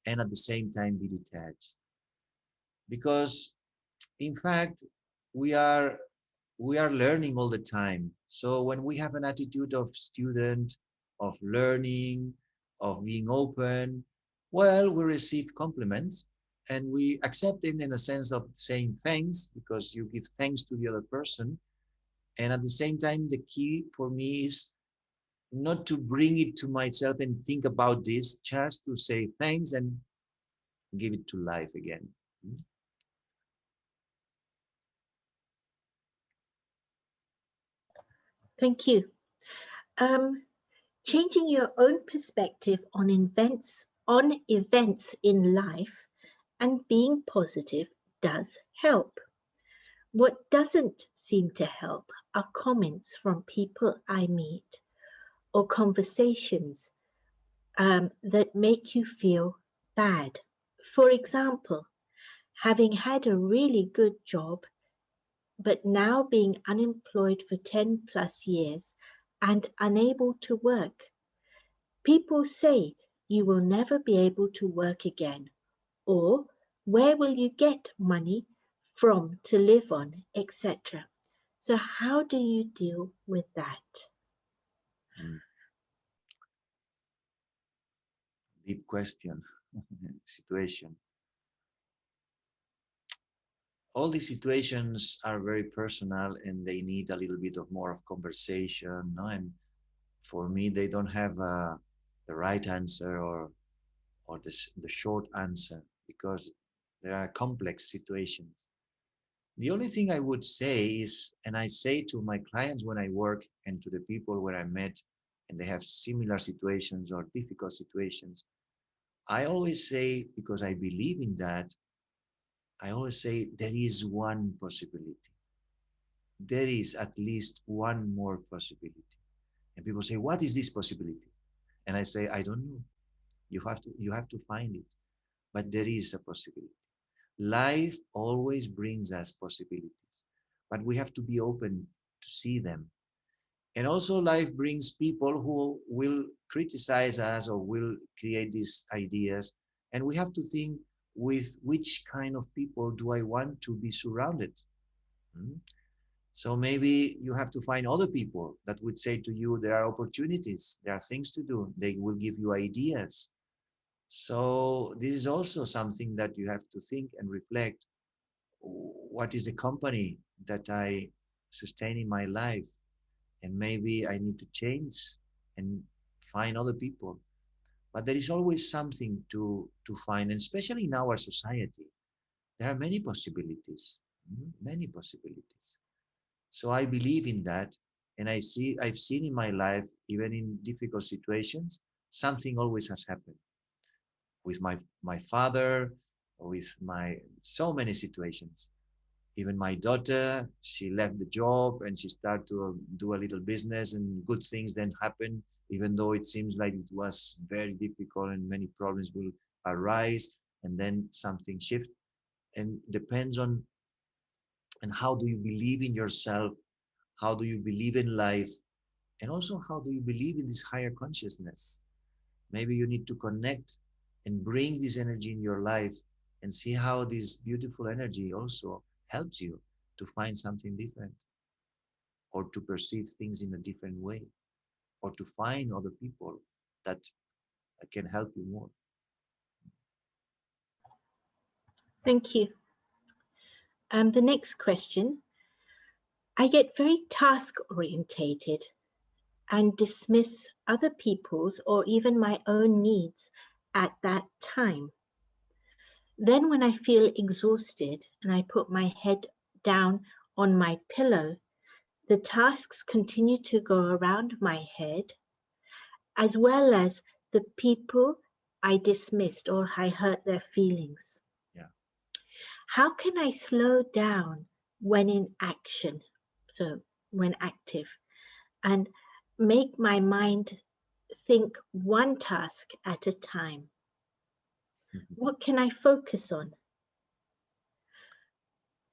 and at the same time be detached. Because in fact, we are we are learning all the time. So when we have an attitude of student, of learning, of being open, well, we receive compliments and we accept it in a sense of saying thanks because you give thanks to the other person. And at the same time, the key for me is not to bring it to myself and think about this, just to say thanks and give it to life again. Thank you. Um, Changing your own perspective on events in life and being positive does help. What doesn't seem to help are comments from people I meet or conversations that make you feel bad. For example, having had a really good job but now being unemployed for 10 plus years and unable to work. People say you will never be able to work again, or where will you get money from to live on, etc. So, how do you deal with that? Mm. Deep question, situation. All these situations are very personal and they need a little bit of more of conversation, no? And for me, they don't have the right answer or the short answer because there are complex situations. The only thing I would say is, and I say to my clients when I work and to the people where I met and they have similar situations or difficult situations, I always say, because I believe in that, I always say there is one possibility. There is at least one more possibility. And people say, what is this possibility? And I say, I don't know. You have to find it. But there is a possibility. Life always brings us possibilities, but we have to be open to see them. And also life brings people who will criticize us or will create these ideas. And we have to think with which kind of people do I want to be surrounded? Hmm? So maybe you have to find other people that would say to you, there are opportunities, there are things to do. They will give you ideas. So this is also something that you have to think and reflect. What is the company that I sustain in my life? And maybe I need to change and find other people. But there is always something to find, and especially in our society, there are many possibilities, many possibilities. So I believe in that, and I've seen in my life, even in difficult situations, something always has happened with my father, with my so many situations. Even my daughter, she left the job and she started to do a little business, and good things then happen, even though it seems like it was very difficult and many problems will arise, and then something shift. And depends on and how do you believe in yourself, how do you believe in life, and also how do you believe in this higher consciousness. Maybe you need to connect and bring this energy in your life and see how this beautiful energy also helps you to find something different or to perceive things in a different way or to find other people that can help you more. Thank you. The next question. I get very task orientated and dismiss other people's or even my own needs at that time. Then, when I feel exhausted and I put my head down on my pillow, the tasks continue to go around my head, as well as the people I dismissed or I hurt their feelings. Yeah. How can I slow down when in action? So, when active, and make my mind think one task at a time. What can I focus on?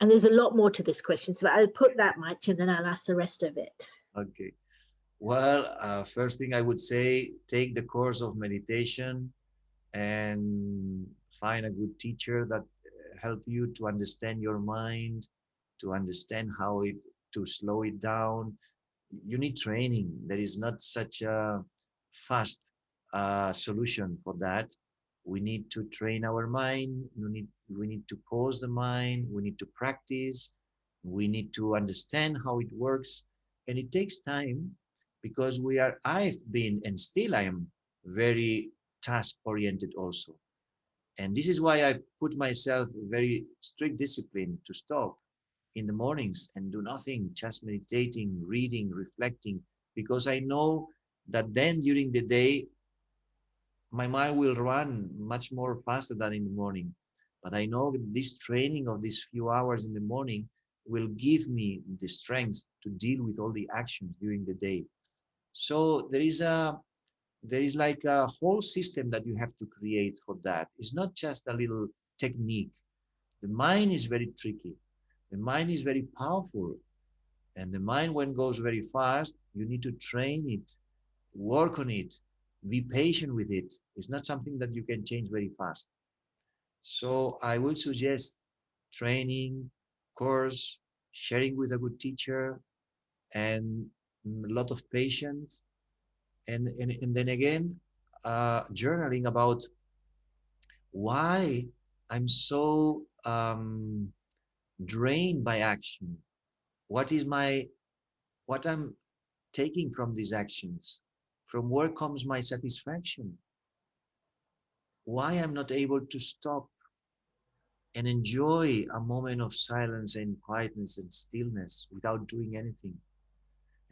And there's a lot more to this question, so I'll put that much and then I'll ask the rest of it. Okay. Well, first thing I would say, take the course of meditation and find a good teacher that help you to understand your mind, to understand how it, to slow it down. You need training. There is not such a fast solution for that. We need to train our mind. We need to pause the mind. We need to practice. We need to understand how it works. And it takes time because I've been, and still I am, very task oriented also. And this is why I put myself very strict discipline to stop in the mornings and do nothing, just meditating, reading, reflecting, because I know that then during the day, my mind will run much more faster than in the morning. But I know that this training of these few hours in the morning will give me the strength to deal with all the actions during the day. So there is like a whole system that you have to create for that. It's not just a little technique. The mind is very tricky. The mind is very powerful. And the mind, when it goes very fast, you need to train it, work on it, be patient with it. It's not something that you can change very fast. So I would suggest training, course, sharing with a good teacher, and a lot of patience. And then again, journaling about why I'm so drained by action. What is what I'm taking from these actions? From where comes my satisfaction? Why I'm not able to stop and enjoy a moment of silence and quietness and stillness without doing anything?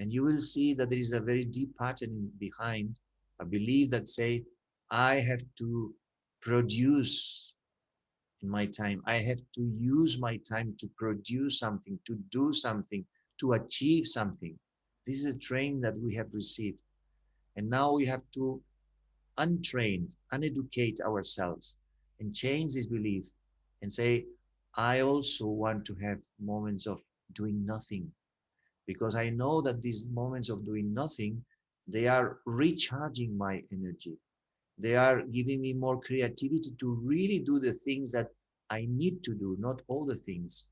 And you will see that there is a very deep pattern behind a belief that say, I have to produce in my time. I have to use my time to produce something, to do something, to achieve something. This is a training that we have received. And now we have to untrain, uneducate ourselves and change this belief and say, I also want to have moments of doing nothing, because I know that these moments of doing nothing, they are recharging my energy. They are giving me more creativity to really do the things that I need to do, not all the things,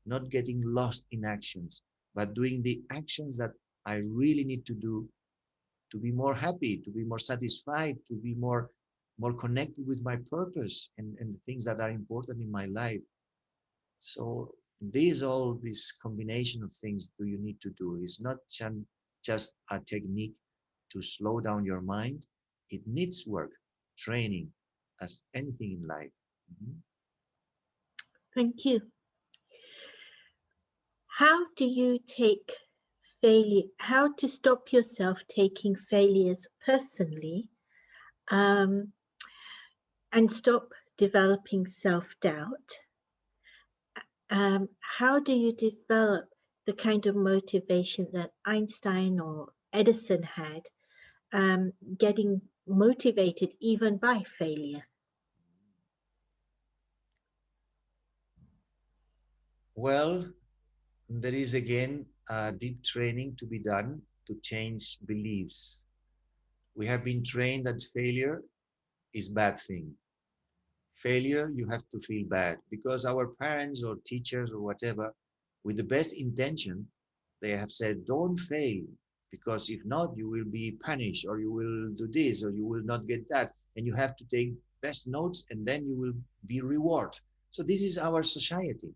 not getting lost in actions, but doing the actions that I really need to do to be more happy, to be more satisfied, to be more connected with my purpose and the things that are important in my life. So this combination of things do you need to do. It's not just a technique to slow down your mind. It needs work, training, as anything in life. Mhm. Thank you. How do you take failure? How to stop yourself taking failures personally, um, and stop developing self-doubt? How do you develop the kind of motivation that Einstein or Edison had, getting motivated even by failure? Well, there is again a deep training to be done to change beliefs. We have been trained that failure is bad thing. Failure, you have to feel bad because our parents or teachers or whatever, with the best intention, they have said, don't fail, because if not, you will be punished, or you will do this, or you will not get that. And you have to take best notes, and then you will be rewarded. So this is our society.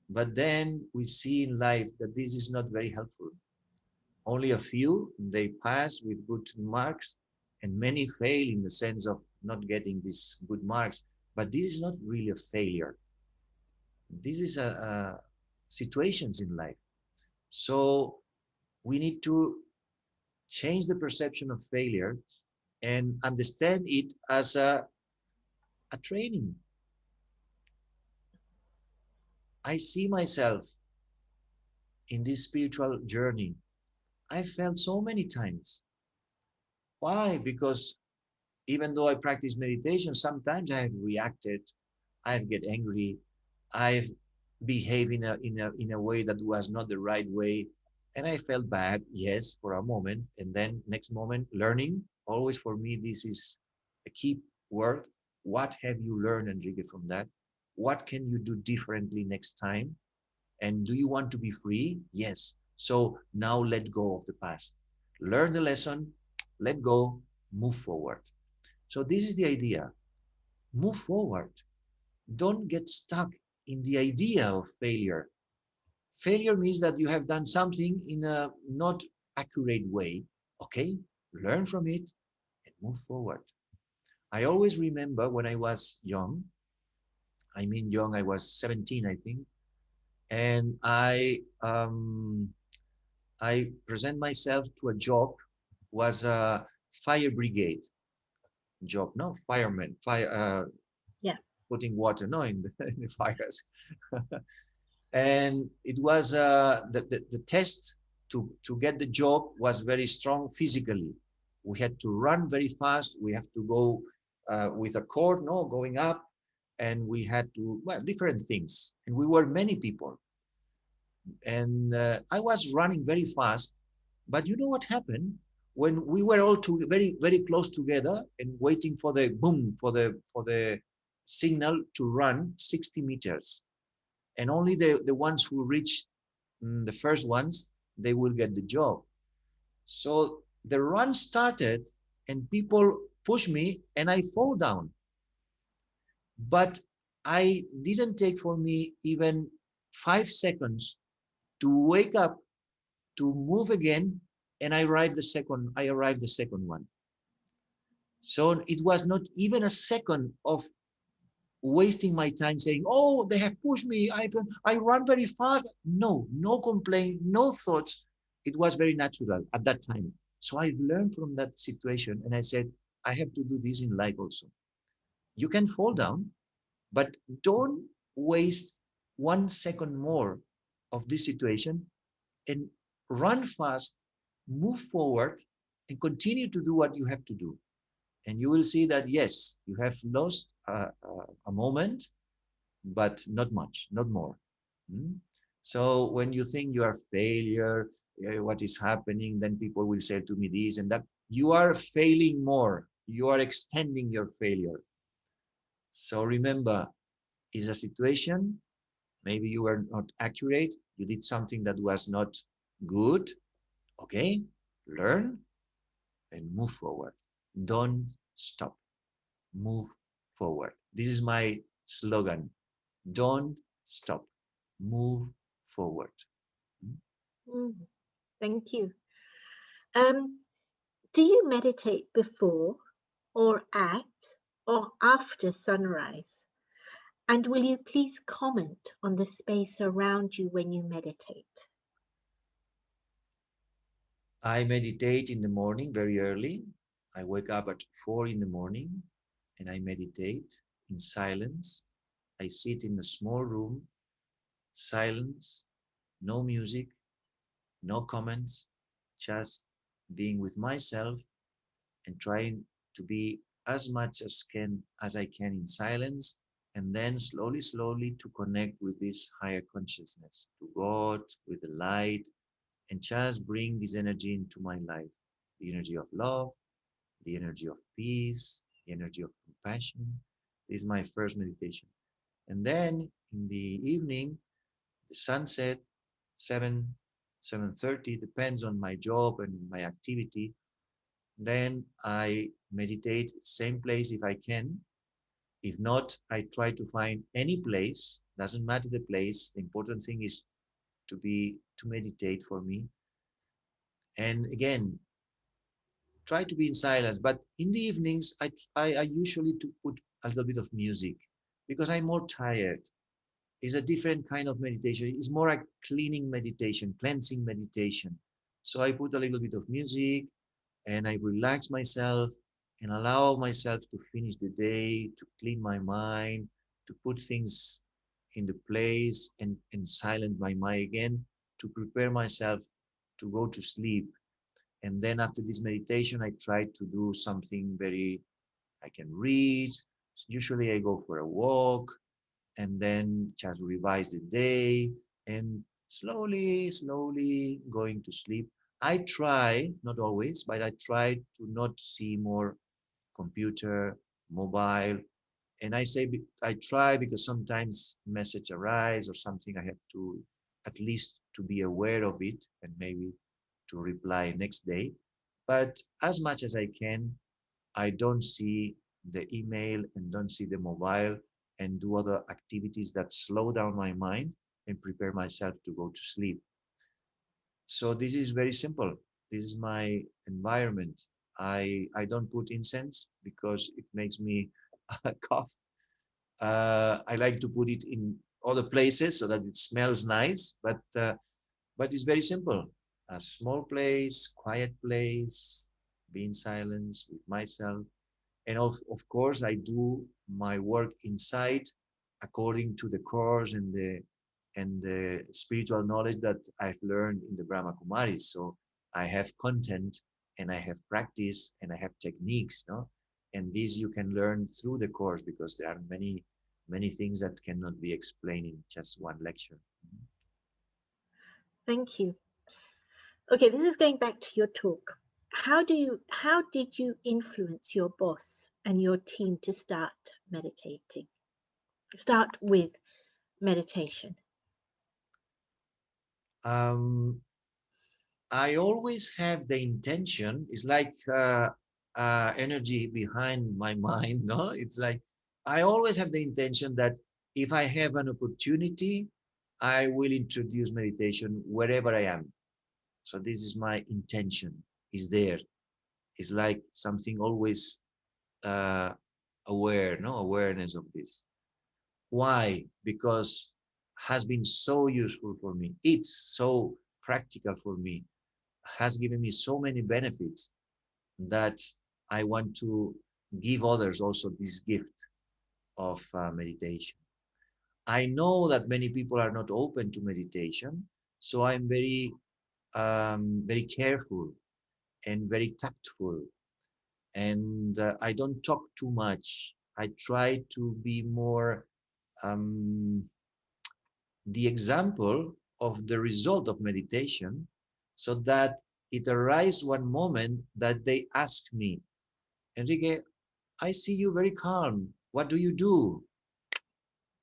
But then we see in life that this is not very helpful. Only a few, they pass with good marks, and many fail in the sense of not getting these good marks. But this is not really a failure. This is a situations in life. So we need to change the perception of failure and understand it as a training. I see myself in this spiritual journey. I felt so many times. Why? Because Even though I practice meditation, sometimes I have reacted, I've get angry, I've behaved in a way that was not the right way, and I felt bad, yes, for a moment, and then next moment, learning. Always for me, this is a key word. What have you learned, Enrique, from that? What can you do differently next time? And do you want to be free? Yes. So now let go of the past. Learn the lesson, let go, move forward. So this is the idea. Move forward. Don't get stuck in the idea of failure. Failure means that you have done something in a not accurate way. Okay, learn from it and move forward. I always remember when I was young, I mean young, I was 17, I think, and I present myself to a job, was a fire brigade job, no fireman, Yeah. putting water, no, in in the fires. And it was the test to get the job was very strong physically. We had to run very fast. We have to go with a cord, no, going up, and we had to, well, different things. And we were many people, and I was running very fast. But you know what happened when we were all very very close together and waiting for the boom, for the signal to run 60 meters, and only the ones who reach, the first ones, they will get the job. So the run started and people push me and I fall down. But I didn't take for me even 5 seconds to wake up, to move again, and I arrived the second one. So it was not even a second of wasting my time saying, "Oh, they have pushed me. I run very fast." No, no complaint, no thoughts. It was very natural at that time. So I learned from that situation, and I said, I have to do this in life also. You can fall down, but don't waste 1 second more of this situation, and run fast, move forward, and continue to do what you have to do. And you will see that yes, you have lost a moment, but not much, not more. Mm? So when you think you are failure, what is happening, then people will say to me this and that. You are failing more. You are extending your failure. So remember, is a situation, maybe you were not accurate, you did something that was not good. Okay, learn and move forward. Don't stop. Move forward. This is my slogan. Don't stop. Move forward. Mm. Mm, thank you. Um, do you meditate before or at or after sunrise? And will you please comment on the space around you when you meditate? I meditate in the morning very early. I wake up at 4 in the morning and I meditate in silence. I sit in a small room, silence, no music, no comments, just being with myself and trying to be as much as I can in silence, and then slowly, slowly to connect with this higher consciousness, to God, with the light, and just bring this energy into my life. The energy of love, the energy of peace, the energy of compassion. This is my first meditation. And then in the evening, the sunset, 7, 7:30, depends on my job and my activity. Then I meditate same place if I can. If not, I try to find any place. Doesn't matter the place. The important thing is to meditate for me. And again, try to be in silence. But in the evenings, I usually to put a little bit of music because I'm more tired. It's a different kind of meditation. It's more like cleaning meditation, cleansing meditation. So I put a little bit of music and I relax myself and allow myself to finish the day, to clean my mind, to put things in the place and silence my mind again, to prepare myself to go to sleep. And then after this meditation, I try to do something very I can read. Usually I go for a walk and then just revise the day and slowly going to sleep. I try, not always, but I try to not see more computer, mobile. And I say I try because sometimes message arrives or something I have to at least to be aware of it and maybe to reply next day. But as much as I can, I don't see the email and don't see the mobile and do other activities that slow down my mind and prepare myself to go to sleep. So this is very simple. This is my environment. I don't put incense because it makes me cough. I like to put it in other places so that it smells nice, but it's very simple. A small place, quiet place, be in silence with myself. And of course, I do my work inside according to the course and the spiritual knowledge that I've learned in the Brahma Kumaris. So I have content and I have practice and I have techniques, no? And these you can learn through the course because there are many things that cannot be explained in just one lecture. Thank you. Okay, this is going back to your talk. How did you influence your boss and your team to meditating? Start with meditation. Um, I always have the intention. It's like energy behind my mind. No, it's like I always have the intention that if I have an opportunity, I will introduce meditation wherever I am. So this is my intention. Is there? It's like something always uh, aware, no awareness of this. Why? Because has been so useful for me. It's so practical for me, has given me so many benefits that I want to give others also this gift of meditation. I know that many people are not open to meditation, so I'm very careful and very tactful, and I don't talk too much. I try to be more um, the example of the result of meditation, so that it arrives one moment that they ask me, Enrique, I see you very calm. What do you do?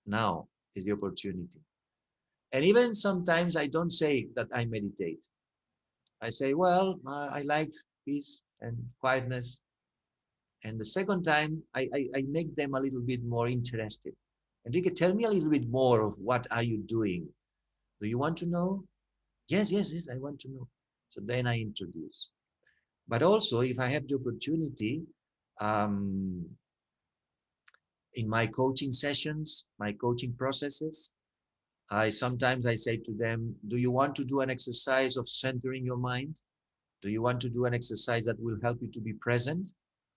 Now is the opportunity. And even sometimes I don't say that I meditate. I say, well, I like peace and quietness. And the second time, I make them a little bit more interested. Enrique, tell me a little bit more of what are you doing? Do you want to know? Yes, I want to know. So then I introduce. But also, if I have the opportunity, um, in my coaching sessions, my coaching processes, I say to them, do you want to do an exercise of centering your mind? Do you want to do an exercise that will help you to be present?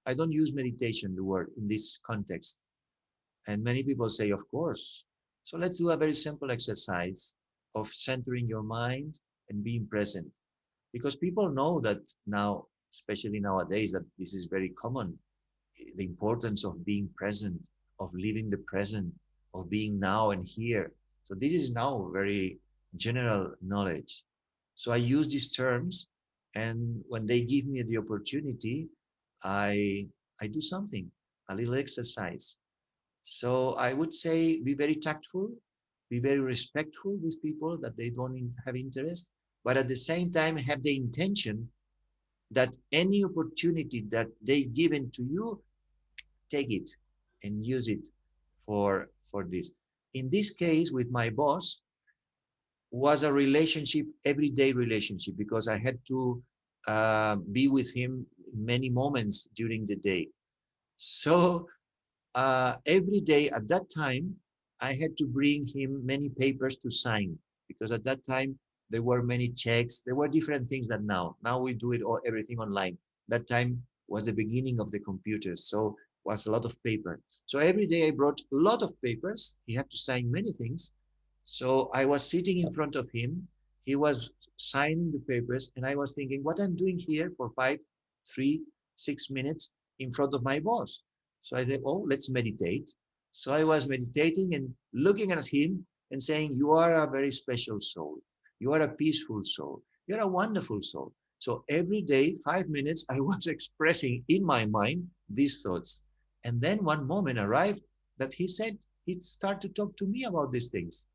I don't use meditation, the word, in this context. And many people say, of course. So let's do a very simple exercise of centering your mind and being present. Because people know that now, especially nowadays, that this is very common. The importance of being present, of living the present, of being now and here. So this is now very general knowledge. So I use these terms, and when they give me the opportunity, I I do something, a little exercise. So I would say be very tactful, be very respectful with people that they don't have interest, but at the same time have the intention that any opportunity that they given to you, take it and use it for this. In this case, with my boss, was a relationship, everyday relationship, because I had to be with him many moments during the day. So every day at that time, I had to bring him many papers to sign, because at that time there were many checks. There were different things than now. Now we do it all, everything online. That time was the beginning of the computers, so was a lot of paper. So every day I brought a lot of papers. He had to sign many things. So I was sitting in front of him. He was signing the papers, and I was thinking, what I'm doing here for 5, 3, 6 minutes in front of my boss. So I said, oh, let's meditate. So I was meditating and looking at him and saying, you are a very special soul. You are a peaceful soul. You're a wonderful soul. So every day, 5 minutes, I was expressing in my mind these thoughts. And then one moment arrived that he said, he'd start to talk to me about these things.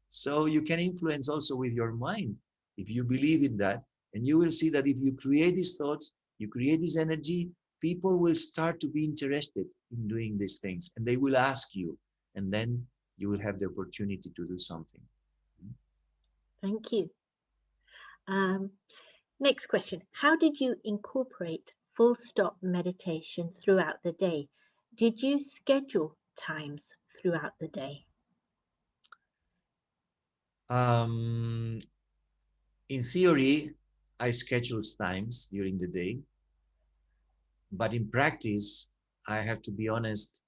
So you can influence also with your mind if you believe in that. And you will see that if you create these thoughts, you create this energy, people will start to be interested in doing these things and they will ask you. And then you will have the opportunity to do something. Thank you. Um, Next question. How did you incorporate full stop meditation throughout the day? Did you schedule times throughout the day? Um, in theory, I schedule times during the day, but in practice, I have to be honest,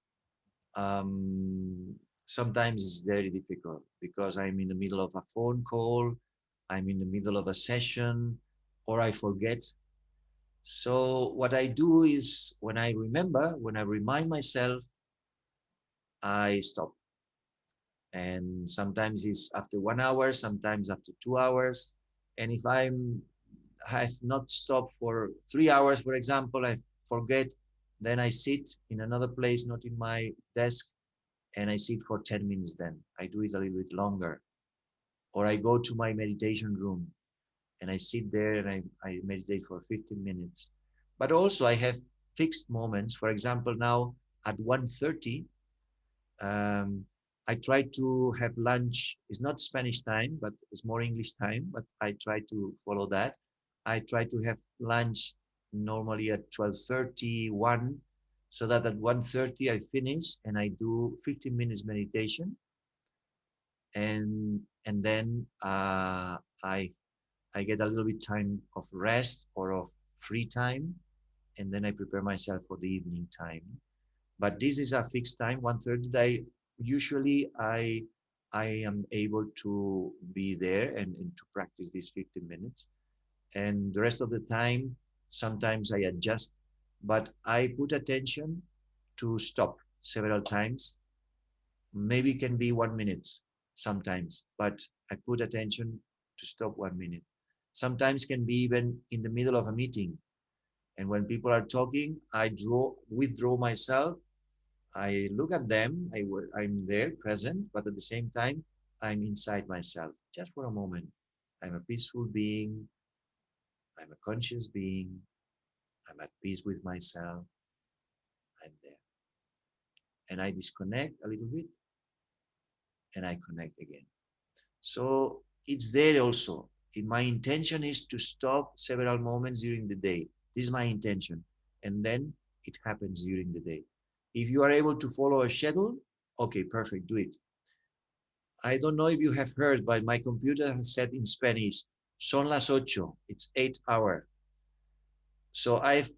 um, sometimes it's very difficult because I'm in the middle of a phone call, I'm in the middle of a session, or I forget. So what I do is when I remember, when I remind myself, I stop. And sometimes it's after 1 hour, sometimes after 2 hours. And if have not stopped for 3 hours, for example, I forget, then I sit in another place, not in my desk, and I sit for 10 minutes then. I do it a little bit longer. Or I go to my meditation room and I sit there and I meditate for 15 minutes. But also I have fixed moments. For example, now at 1:30, um, I try to have lunch. It's not Spanish time, but it's more English time, but I try to follow that. I try to have lunch normally at 12:30, 1, so that at 1:30 I finish and I do 15 minutes meditation and then I get a little bit time of rest or of free time, and then I prepare myself for the evening time. But this is a fixed time, 1:30. Usually I am able to be there and to practice these 15 minutes. And the rest of the time, sometimes I adjust, but I put attention to stop several times. Maybe it can be 1 minute sometimes, but I put attention to stop 1 minute. Sometimes can be even in the middle of a meeting. And when people are talking, withdraw myself. I look at them. I'm there present, but at the same time, I'm inside myself just for a moment. I'm a peaceful being. I'm a conscious being. I'm at peace with myself. I'm there. And I disconnect a little bit and I connect again. So it's there also. My intention is to stop several moments during the day. This is my intention. And then it happens during the day. If you are able to follow a schedule, okay, perfect, do it. I don't know if you have heard, but my computer has said in Spanish, son las 8, it's 8 hours. So I've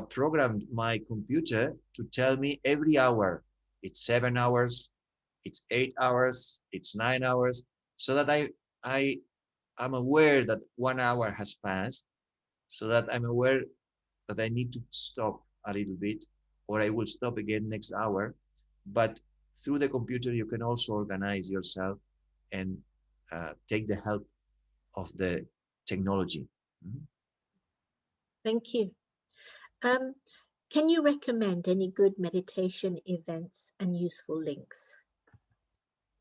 programmed my computer to tell me every hour, it's 7 hours, it's 8 hours, it's 9 hours, so that I am aware that 1 hour has passed, so that I'm aware that I need to stop a little bit, or I will stop again next hour. But through the computer, you can also organize yourself and take the help of the technology. Mhm. Thank you. Um, can you recommend any good meditation events and useful links?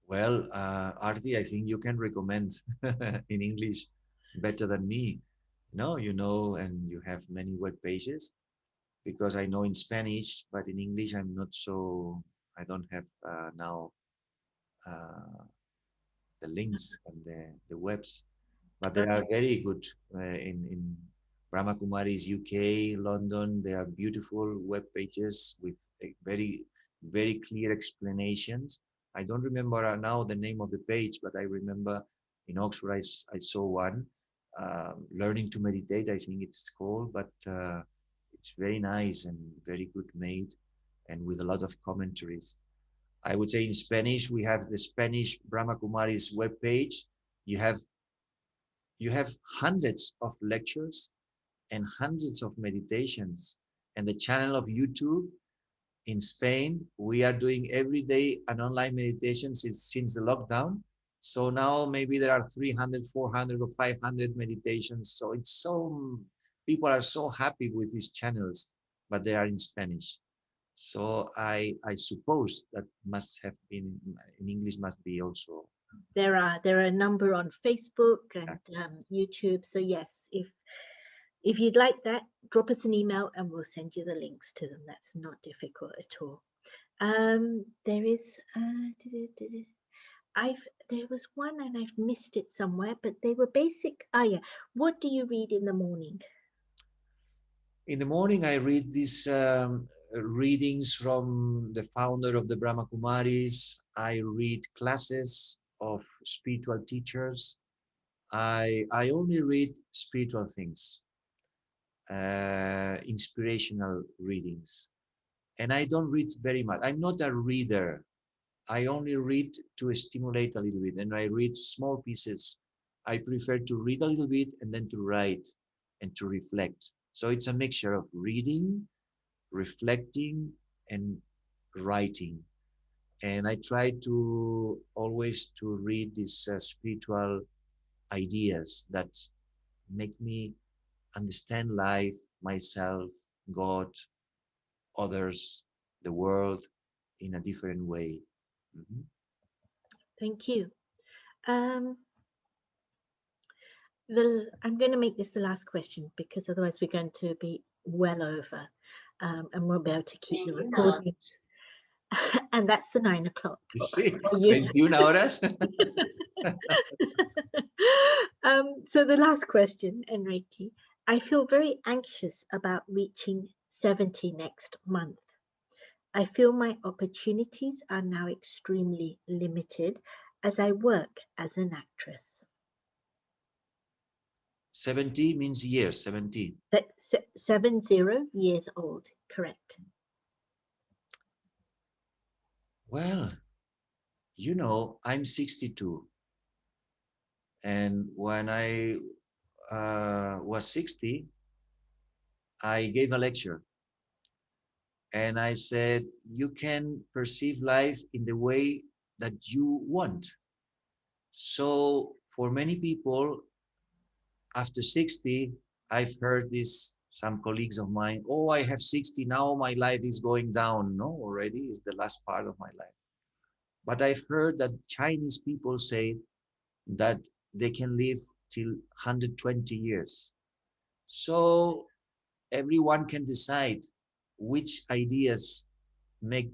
Well, Arti, I think you can recommend in English better than me. No, you know, and you have many web pages because I know in Spanish, but in English I'm not so. I don't have now uh, the links and the webs, but they are very good in Brahma Kumari's UK, London. There are beautiful web pages with very clear explanations. I don't remember now the name of the page, but I remember in Oxford I saw one, Learning to Meditate, I think it's called, but it's very nice and very good made and with a lot of commentaries. I would say in Spanish, we have the Spanish Brahma Kumari's webpage. You have you have hundreds of lectures and hundreds of meditations. And the channel of YouTube in Spain, we are doing every day an online meditation since the lockdown. So now maybe there are 300, 400 or 500 meditations. So it's so, people are so happy with these channels, but they are in Spanish. So I suppose that must have been in English, must be also. There are a number on Facebook and YouTube. So yes, if you'd like that, drop us an email and we'll send you the links to them. That's not difficult at all. There is there was one and I've missed it somewhere, but they were basic. Yeah. What do you read in the morning? In the morning, I read these readings from the founder of the Brahma Kumaris. I read classes of spiritual teachers. I only read spiritual things, inspirational readings. And I don't read very much. I'm not a reader. I only read to stimulate a little bit, and I read small pieces. I prefer to read a little bit and then to write and to reflect. So it's a mixture of reading, reflecting, and writing. And I try to always to read these spiritual ideas that make me understand life, myself, God, others, the world in a different way. Mm-hmm. Thank you. I'm going to make this the last question because otherwise we're going to be well over and won't be able to keep the recording. And that's the 9 o'clock. Sí, 21 horas. So the last question, Enrique. I feel very anxious about reaching 70 next month. I feel my opportunities are now extremely limited as I work as an actress. 70 means years, 17. That's 70 years old, correct. Well, you know, I'm 62. And when I was 60, I gave a lecture. And I said, you can perceive life in the way that you want. So for many people, after 60, I've heard this, some colleagues of mine, oh, I have 60, now my life is going down. No, already is the last part of my life. But I've heard that Chinese people say that they can live till 120 years. So everyone can decide which ideas make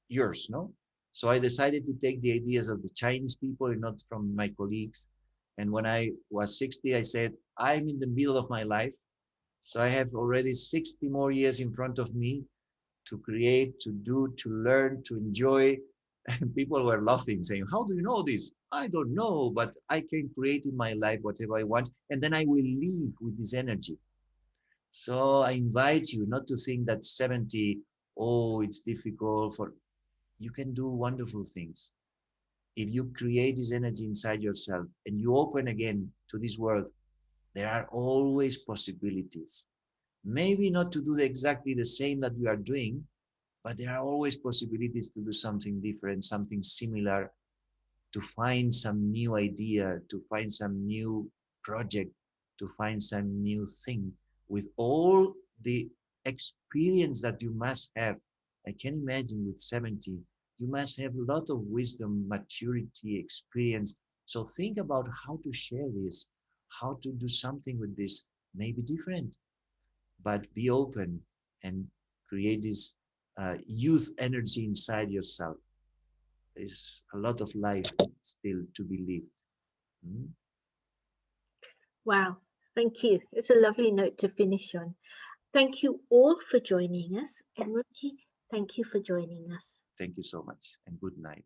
yours, no? So I decided to take the ideas of the Chinese people and not from my colleagues. And when I was 60, I said, I'm in the middle of my life. So I have already 60 more years in front of me to create, to do, to learn, to enjoy. And people were laughing, saying, how do you know this? I don't know, but I can create in my life whatever I want. And then I will leave with this energy. So I invite you not to think that 70, oh, it's difficult for, you can do wonderful things. If you create this energy inside yourself and you open again to this world, there are always possibilities. Maybe not to do exactly the same that we are doing, but there are always possibilities to do something different, something similar, to find some new idea, to find some new project, to find some new thing with all the experience that you must have. I can imagine with 70, you must have a lot of wisdom, maturity, experience. So think about how to share this, how to do something with this, maybe different, but be open and create this youth energy inside yourself. There's a lot of life still to be lived. Mm. Wow, thank you. It's a lovely note to finish on. Thank you all for joining us. Enrique, thank you for joining us. Thank you so much and good night.